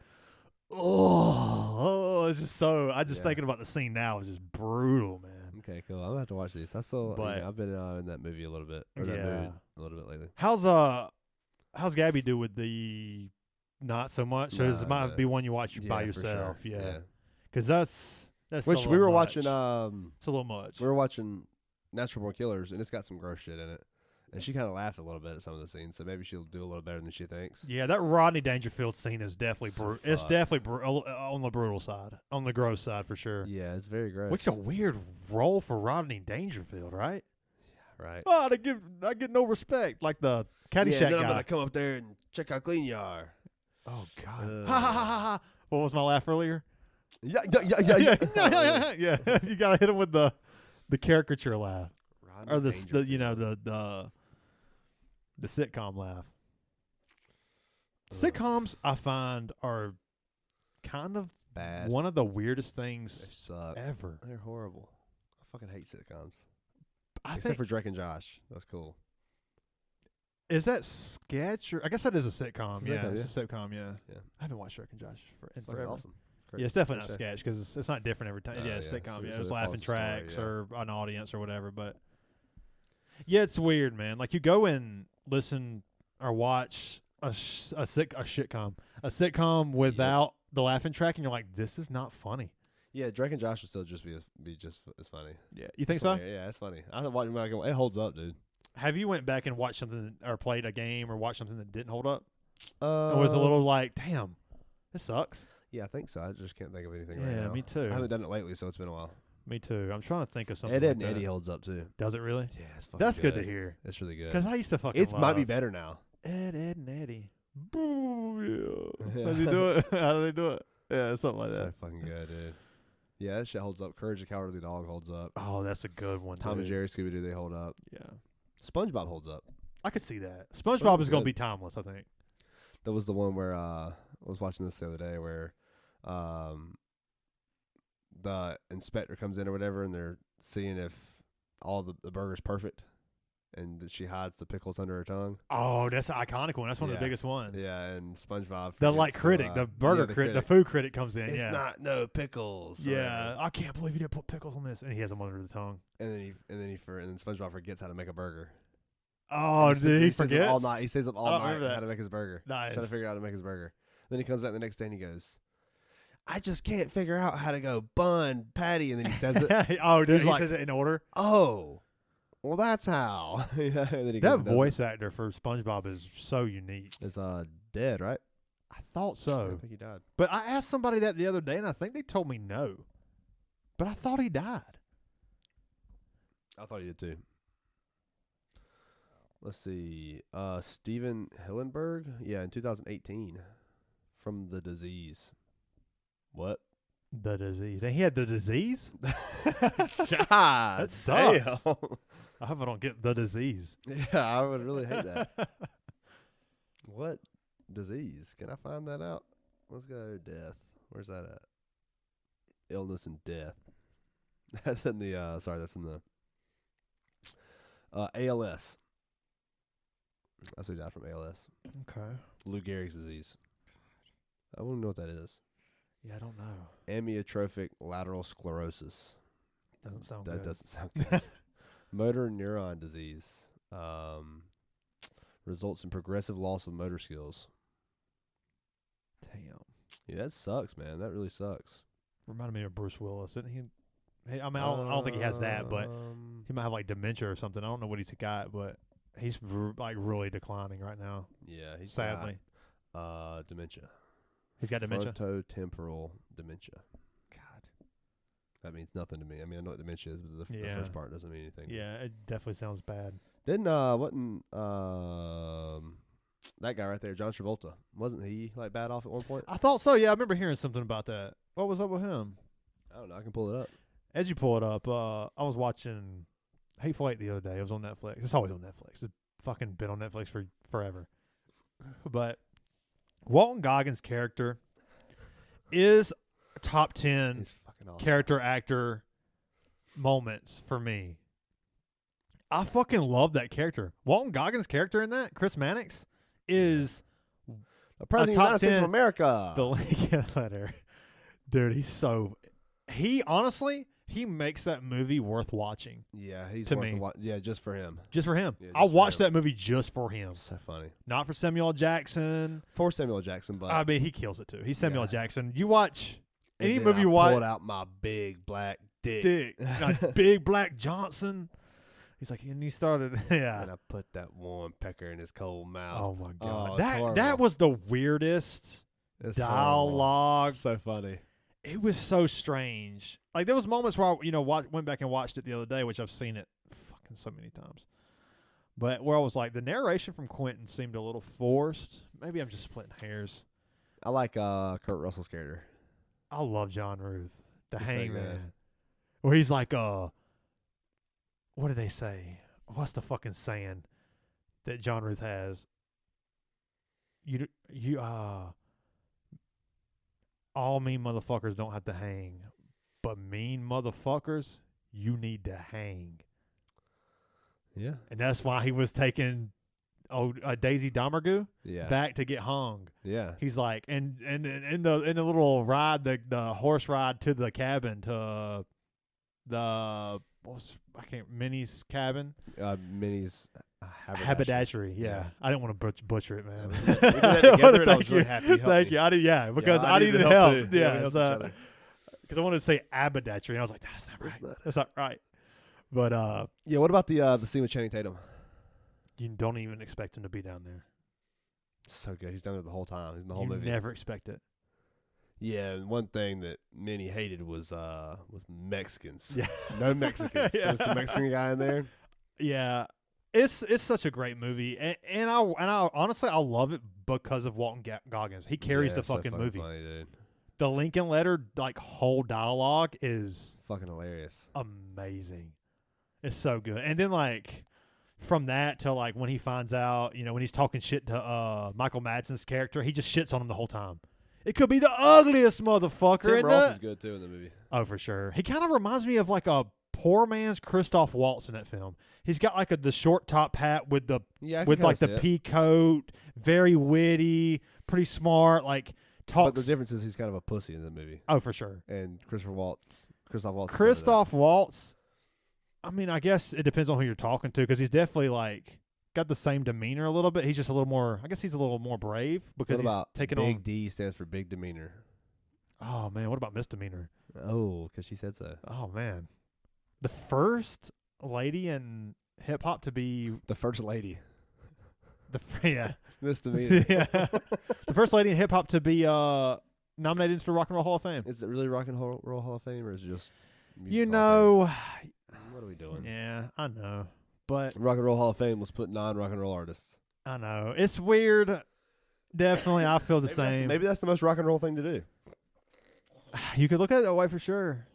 oh, it's just so. I just Yeah. thinking about the scene now is just brutal, man. Okay, cool. I'm gonna have to watch these. I still, But- I've been in that movie a little bit, or that Yeah. mood a little bit lately. How's Gabby do with the not so much? So this Nah, might the- be one you watch by Yeah, for sure. yourself. Yeah, Yeah. because that's Which a we little were much. watching. It's a little much. We were watching Natural Born Killers, and it's got some gross shit in it. And she kind of laughed a little bit at some of the scenes, so maybe she'll do a little better than she thinks. Yeah, that Rodney Dangerfield scene is definitely So brutal. It's fucked. definitely on the brutal side, on the gross side for sure. Yeah, it's very gross. Which a weird role for Rodney Dangerfield, right? right? Oh, I get no respect, like the Caddyshack Yeah, then guy. I'm gonna come up there and check how clean you are. Oh God! Ugh. Ha ha ha ha ha! What was my laugh earlier? Yeah, yeah. yeah. You gotta hit him with the caricature laugh, Rodney or the Dangerfield. the sitcom laugh. Ugh. Sitcoms I find are kind of Bad. one of the weirdest They things suck. ever. They're horrible. I fucking hate sitcoms. I Except think for Drake and Josh. That's cool. is that sketch or I guess that is a sitcom. It's a Yeah, sitcom, it's a sitcom. Yeah, Yeah. I haven't watched Drake and Josh in It's fucking forever. awesome. Yeah, it's definitely not First day. sketch because it's not different every time. Yeah, it's yeah, sitcom. so- Yeah, so there's it laughing follows the story, tracks yeah. or an audience or whatever. But yeah, it's weird, man. Like you go and listen or watch a sitcom without the laughing track, and you're like, this is not funny. Yeah, Drake and Josh will still just be just as funny. Yeah, you think It's so? funny. Yeah, it's funny. I watch it holds up, dude. Have you went back and watched something or played a game or watched something that didn't hold up? It was a little like, damn, this sucks. Yeah, I think so. I just can't think of anything right Yeah, now. me too. I haven't done it lately, so it's been a while. Me too. I'm trying to think of something. Ed, Ed like and that. Eddie holds up too. Does it really? Yeah, it's fucking That's good to hear. It's really good. Because I used to fucking It might be love better now. Ed, and Eddie. Boo, yeah. How do you do it? How do they do it? Yeah, something like So that. fucking good, dude. Yeah, that shit holds up. Courage the Cowardly Dog holds up. Oh, that's a good one. Tom and dude. Jerry, Scooby Doo, they hold up. Yeah, SpongeBob holds up. I could see that. SpongeBob is going to good. be timeless, I think. That was the one where I was watching this the other day where the inspector comes in or whatever, and they're seeing if all the burger's perfect, and that she hides the pickles under her tongue. Oh, that's an iconic one. That's one of the Yeah. biggest ones. Yeah, and SpongeBob. The like forgets to, critic, the burger critic, the food critic comes in. It's yeah, not no pickles. or yeah. whatever. I can't believe you didn't put pickles on this, and he has them under the tongue. And then SpongeBob forgets how to make a burger. Oh, And did he stays up forget? all night. He stays up all I don't night remember how that. to make his burger. Nice. Trying to figure out how to make his burger. Then he comes back the next day and he goes, I just can't figure out how to go bun, patty. And then he says it. Oh, dude, He's he like, says it in order. Oh, well, that's how. You know, and then he goes That and does voice actor for SpongeBob is so unique. it. It's dead, right? I thought I so, think he died. but I asked somebody that the other day, and I think they told me no. But I thought he died. I thought he did too. Let's see. Steven Hillenberg. Yeah, in 2018. From the disease. What? The disease. And he had the disease? God. That sucks. damn. I hope I don't get the disease. Yeah, I would really hate that. What disease? Can I find that out? Let's go death. Where's that at? Illness and death. That's in the that's in the ALS. That's who died from ALS. Okay. Lou Gehrig's disease. I wouldn't know what that is. Yeah, I don't know. Amyotrophic lateral sclerosis. Doesn't sound That good. doesn't sound good. Motor neuron disease. Results in progressive loss of motor skills. Damn. Yeah, that sucks, man. That really sucks. Reminded me of Bruce Willis, didn't he? Hey, I mean, I don't think he has that, but he might have like dementia or something. I don't know what he's got, but he's like really declining right now. yeah, he's Sadly, got, dementia. he's got dementia. Frontotemporal dementia. God. That means nothing to me. I mean, I know what dementia is, but the Yeah. first part doesn't mean anything. Yeah, it definitely sounds bad. Didn't wasn't that guy right there, John Travolta? Wasn't he like bad off at one point? I thought so. Yeah, I remember hearing something about that. What was up with him? I don't know. I can pull it up. As you pull it up, I was watching Hateful Eight the other day. It was on Netflix. It's always on Netflix. It's fucking been on Netflix for forever. But Walton Goggins' character is top 10 He's fucking awesome. character actor moments for me. I fucking love that character. Walton Goggins' character in that, Chris Mannix, is The President of the top United States of 10 America. the Lincoln letter. Dude, he honestly, he makes that movie worth watching. Yeah, he's to worth me. the yeah, just for him. Just for him. Yeah, I'll just for watch him. that movie just for him. So funny. Not for Samuel L. Jackson. For Samuel L. Jackson, but I mean, he kills it too. He's Samuel L. Yeah. Jackson. You watch and any then movie I you watch. pulled out my big black dick. Big Black Johnson. He's like, and he started, yeah. And I put that warm pecker in his cold mouth. Oh my god, it's that horrible. was the weirdest It's dialogue. horrible. So funny. It was so strange. Like there was moments where I, went back and watched it the other day, which I've seen it fucking so many times. But where I was like, the narration from Quentin seemed a little forced. Maybe I'm just splitting hairs. I like Kurt Russell's character. I love John Ruth, the He's so hangman, good. where he's like, what did they say? What's the fucking saying that John Ruth has? All mean motherfuckers don't have to hang, but mean motherfuckers, you need to hang. Yeah. And that's why he was taking Daisy Domergue Yeah. back to get hung. Yeah. He's like, and in the little ride, the horse ride to the cabin, to the Minnie's cabin, Minnie's haberdashery. Yeah. Yeah. I didn't want to butcher it, man. We did that together, and I was Thank really you. happy you helped Thank me. you. Because Yeah, I needed help. too. we Yeah, helped each other. because I wanted to say haberdashery, and I was like, that's not right. That's not right. But Yeah. What about the scene with Channing Tatum? you don't even expect him to be down there. So good. He's down there the whole time. He's in the whole You movie. never expect it. Yeah, and one thing that many hated was Mexicans. Yeah. No Mexicans. Yeah. There's the Mexican guy in there. Yeah, it's such a great movie, and I honestly I love it because of Walton Goggins. He carries Yeah, the it's so fucking movie. Funny, dude. The Lincoln Letter like whole dialogue is Fucking hilarious. amazing. It's so good, and then like from that to like when he finds out, when he's talking shit to Michael Madsen's character, he just shits on him the whole time. It could be the ugliest motherfucker. Tim Roth is good too in the movie. Oh, for sure. He kind of reminds me of like a poor man's Christoph Waltz in that film. He's got like the short top hat with the like the pea coat, very witty, pretty smart, like talks. But the difference is he's kind of a pussy in the movie. Oh, for sure. And Christoph Waltz. Christoph Waltz. I mean, I guess it depends on who you're talking to, because he's definitely like got the same demeanor a little bit. He's just a little more. I guess he's a little more brave because what about he's taking Big on. D stands for big demeanor. Oh man, what about misdemeanor? Oh, because she said so. Oh man, the first lady in hip hop to be The first lady. Yeah. Misdemeanor. Yeah. The first lady in hip hop to be nominated into the Rock and Roll Hall of Fame. Is it really Rock and Roll Hall of Fame, or is it just You know, what are we doing? yeah, I know. But Rock and Roll Hall of Fame, let's put non-rock and roll artists. I know. It's weird. Definitely, I feel the same. Maybe that's the most rock and roll thing to do. You could look at it that way for sure.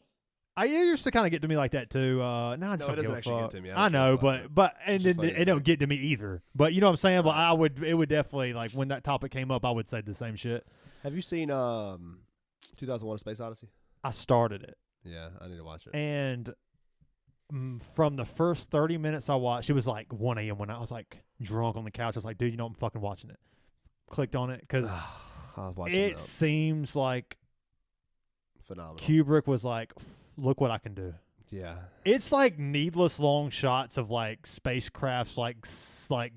I used to kind of get to me like that too. Now I just No, don't it doesn't give a actually fuck. get to me. I know, but and just then funny to it don't say. get to me either. But you know what I'm saying? But Right. it would definitely, like, when that topic came up, I would say the same shit. Have you seen 2001: A Space Odyssey? I started it, Yeah, I need to watch it. and from the first 30 minutes I watched, it was like 1 a.m. when I was like drunk on the couch. I was like, dude, I'm fucking watching it. Clicked on it because I was watching it seems like phenomenal. Kubrick was like, look what I can do. Yeah. It's like needless long shots of like spacecrafts like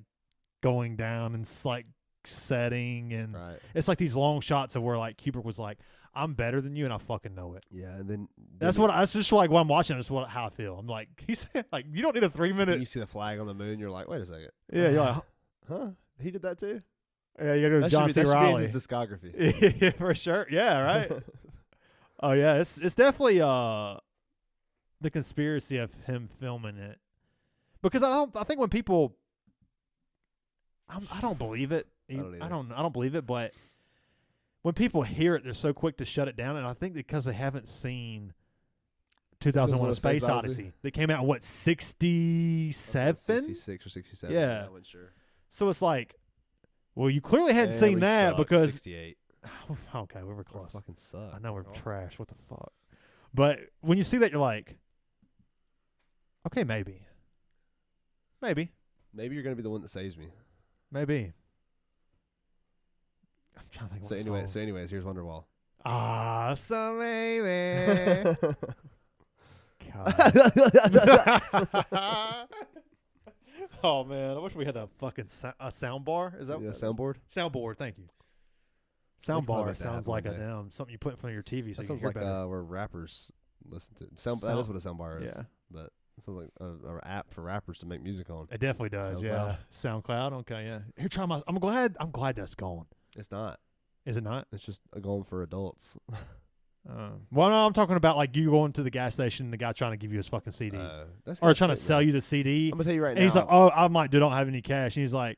going down and like setting, and Right. it's like these long shots of where like Kubrick was like, I'm better than you and I fucking know it. Yeah, and then That's just like when I'm watching it, that's how I feel. I'm like, he said, like, you don't need a 3-minute. you see the flag on the moon, you're like, wait a second. Yeah, you're like, Huh? He did that too? yeah, you're That John should C. be in Reilly. his discography. Yeah, for sure. Yeah, right. Oh yeah, it's definitely the conspiracy of him filming it, because I think when people, I don't believe it. I don't I don't believe it, but when people hear it, they're so quick to shut it down, and I think because they haven't seen 2001: A Space Odyssey. They came out in what, 67? 66 or 67. Yeah. I wasn't sure. So it's like, well, you clearly hadn't Yeah, seen we that suck. because 68. okay, we were We close. fucking suck. I know we're bro. trash. What the fuck? But when you see that, you're like, okay, maybe. Maybe you're gonna be the one that saves me. I'm trying to think. So anyways, here's Wonderwall. So maybe. God. Oh man, I wish we had a fucking sound bar. Is that Yeah, soundboard. soundboard? Thank you. We can Sound bar make that sounds happen like one a day. damn something you put in front of your TV so That you can sounds hear like better. where rappers listen to. That is what a soundbar is. Yeah, But it sounds like an app for rappers to make music on. it definitely does. Yeah, SoundCloud. Okay, yeah. Here, try my. I'm glad that's gone. It's not. Is it not? It's just a going for adults. Well, no, I'm talking about like you going to the gas station and the guy trying to give you his fucking CD. That's Or trying to sell you the CD. I'm gonna tell you right And now. he's like, oh, I don't have any cash. And he's like,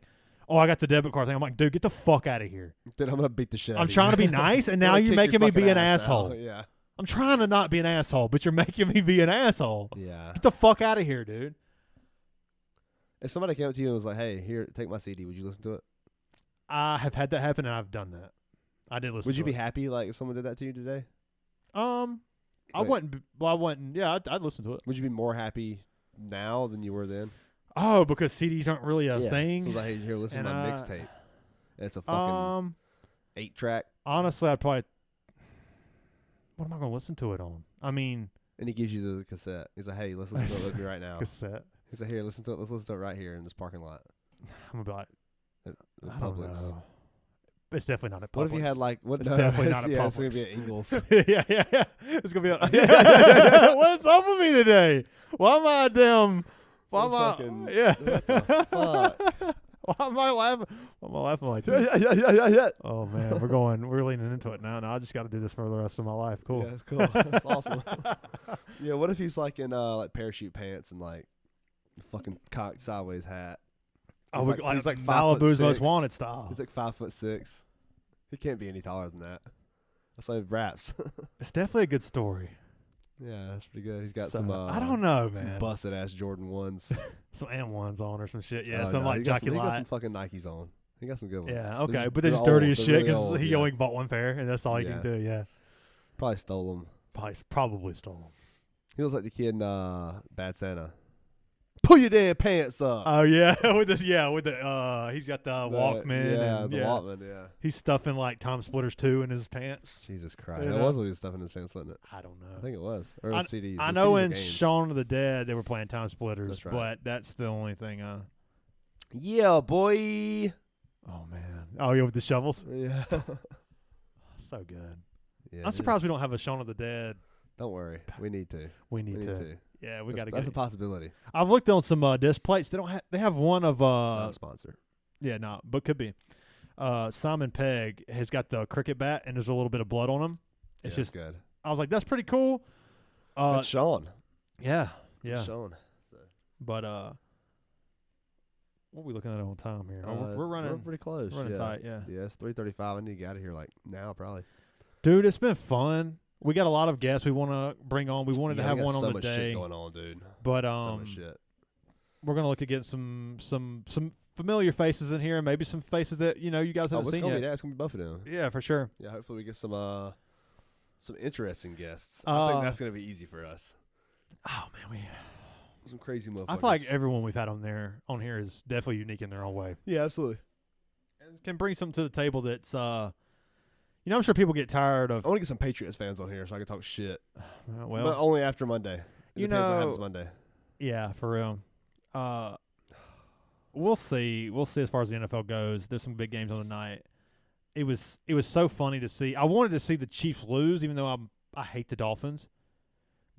oh, I got the debit card thing. I'm like, dude, get the fuck out of here. dude, I'm gonna beat the shit. I'm out of trying to you. be nice, and I'm now gonna you're kick making your me be fucking an ass now. asshole. Yeah. I'm trying to not be an asshole, but you're making me be an asshole. Yeah. Get the fuck out of here, dude. If somebody came up to you and was like, "Hey, here, take my CD," would you listen to it? I have had that happen, and I've done that. I did listen. Would you to be it. happy like if someone did that to you today? I Wait. wouldn't. Well, I wouldn't. Yeah, I'd listen to it. Would you be more happy now than you were then? Oh, because CDs aren't really a So thing. it's like, hey, here, listen And, to my mixtape. And it's a fucking 8-track, honestly, I'd probably. What am I going to listen to it on? I mean, and he gives you the cassette. He's like, "Hey, let's listen to it with me right now." cassette. He's like, "Here, listen to it. Let's listen to it right here in this parking lot." I'm gonna be like, At I don't Publix. know. It's definitely not at Publix. What if you had like what? It's No, definitely not at yeah, it's gonna Publix. be at Ingles. yeah. It's gonna be. A, what's up with me today? Why am I damn? Why am I? Fucking- Yeah. what the fuck? Why am I laughing? Why am I laughing like Yeah, this? yeah. Oh man, we're leaning into it now. I just got to do this for the rest of my life. Cool. Yeah, that's cool. That's awesome. Yeah, what if he's like in like parachute pants and like fucking cocked sideways hat? Oh, He's like 5'6". Malibu's Most Wanted style. He's like 5'6". He can't be any taller than that. That's why he raps. It's definitely a good story. Yeah, that's pretty good. He's got So, some. I don't know, some man. busted ass Jordan 1s. Some M1s on or some shit. Yeah, Oh, some no, like Jockey he got Light. some fucking Nikes on. He got some good ones. Yeah, okay, but they're they're just dirty as they're shit really because old, he yeah. only bought one pair, and that's all he can do. Yeah, Probably stole them. probably stole. He looks like the kid in Bad Santa. Pull your damn pants up. Oh yeah, with the he's got the Walkman. Yeah, and, the Walkman. Yeah. He's stuffing like Tom Splitters 2 in his pants. Jesus Christ. You That know? was what he was stuffing in his pants, wasn't it? I don't know. I think it was. Or it was CDs. I The know CDs in are games. Shaun of the Dead they were playing Time Splitters, That's right. but that's the only thing. Yeah, boy. Oh man. Oh yeah, with the shovels. Yeah. So good. Yeah, I'm surprised we don't have a Shaun of the Dead. Don't worry. We need to. We need to. Yeah, we got to get. That's a possibility. I've looked on some disc plates. They don't. They have one of. Not a sponsor. Yeah, no, but could be. Simon Pegg has got the cricket bat, and there's a little bit of blood on him. It's just good. I was like, that's pretty cool. That's Shawn. Yeah. That's Shawn. So. But what are we looking at on time here? We're running. We're pretty close. We're running tight. Yeah. Yeah, it's 3:35. I need to get out of here like now, probably. Dude, it's been fun. We got a lot of guests we want to bring on. We wanted to have one on so the much day. shit going on, dude. But So much shit. we're gonna look at getting some familiar faces in here, and maybe some faces that you guys haven't seen yet. It's gonna be both of them. Yeah, for sure. Yeah, hopefully we get some interesting guests. I think that's gonna be easy for us. Oh man, Some crazy motherfuckers. I feel like everyone we've had on here is definitely unique in their own way, yeah, absolutely. and can bring something to the table that's I'm sure people get tired of. I want to get some Patriots fans on here so I can talk shit. Well, but only after Monday. It depends what happens Monday. Yeah, for real. We'll see. We'll see as far as the NFL goes. There's some big games on tonight. It was so funny to see. I wanted to see the Chiefs lose, even though I hate the Dolphins.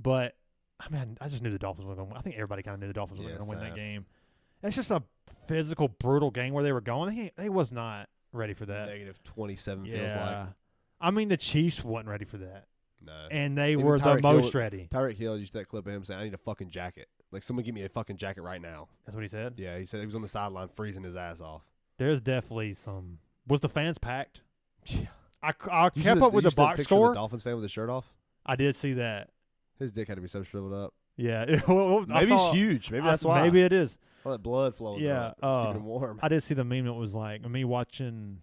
But I just knew the Dolphins were going to win. I think everybody kind of knew the Dolphins were going to win that game. It's just a physical, brutal game where they were going. They was not ready for that. Negative 27 feels like. I mean, the Chiefs wasn't ready for that. No. And they Even were the Tyreek most Hill, ready. Tyreek Hill used that clip of him saying, I need a fucking jacket. Like, someone give me a fucking jacket right now. That's what he said? Yeah, he said he was on the sideline freezing his ass off. There's definitely some. Was the fans packed? Yeah. I kept up with the box score. The Dolphins fan with his shirt off? I did see that. His dick had to be so shriveled up. Yeah. Maybe it's huge. Maybe that's why. Maybe it is. All that blood flowing. Yeah. Keeping him warm. I did see the meme that was like me watching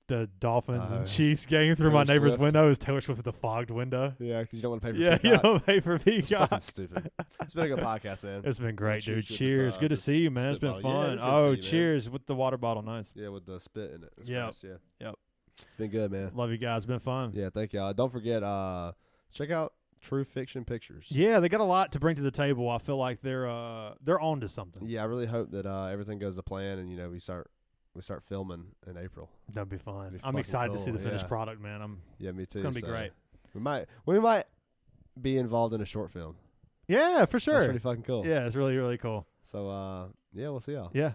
the Dolphins and Chiefs Chiefs game through my Taylor neighbor's Swift. window. Is Taylor Swift with the fogged window. Yeah, because you don't want to pay for Yeah, Peacock. you don't pay for It's Peacock. fucking stupid. It's been a good podcast, man. It's been great, dude. Cheers with Cheers. this, Good to this see you, man. It's spit been bottle. Yeah, fun. it's good to see you, man. Cheers with the water bottle. Nice. Yeah, with the spit in it. It's Yep. nice, yeah. Yep. It's been good, man. Love you guys. It's been fun. Yeah, thank y'all. Don't forget, check out True Fiction Pictures. Yeah, they got a lot to bring to the table. I feel like they're on to something. Yeah, I really hope that everything goes to plan and we start filming in April. That'd be fun. That'd be I'm fucking excited to see cool, the finished yeah. product, man. Yeah, me too. It's gonna be great. We might be involved in a short film. Yeah, for sure. That's pretty fucking cool. Yeah, it's really, really cool. So yeah, we'll see y'all. Yeah.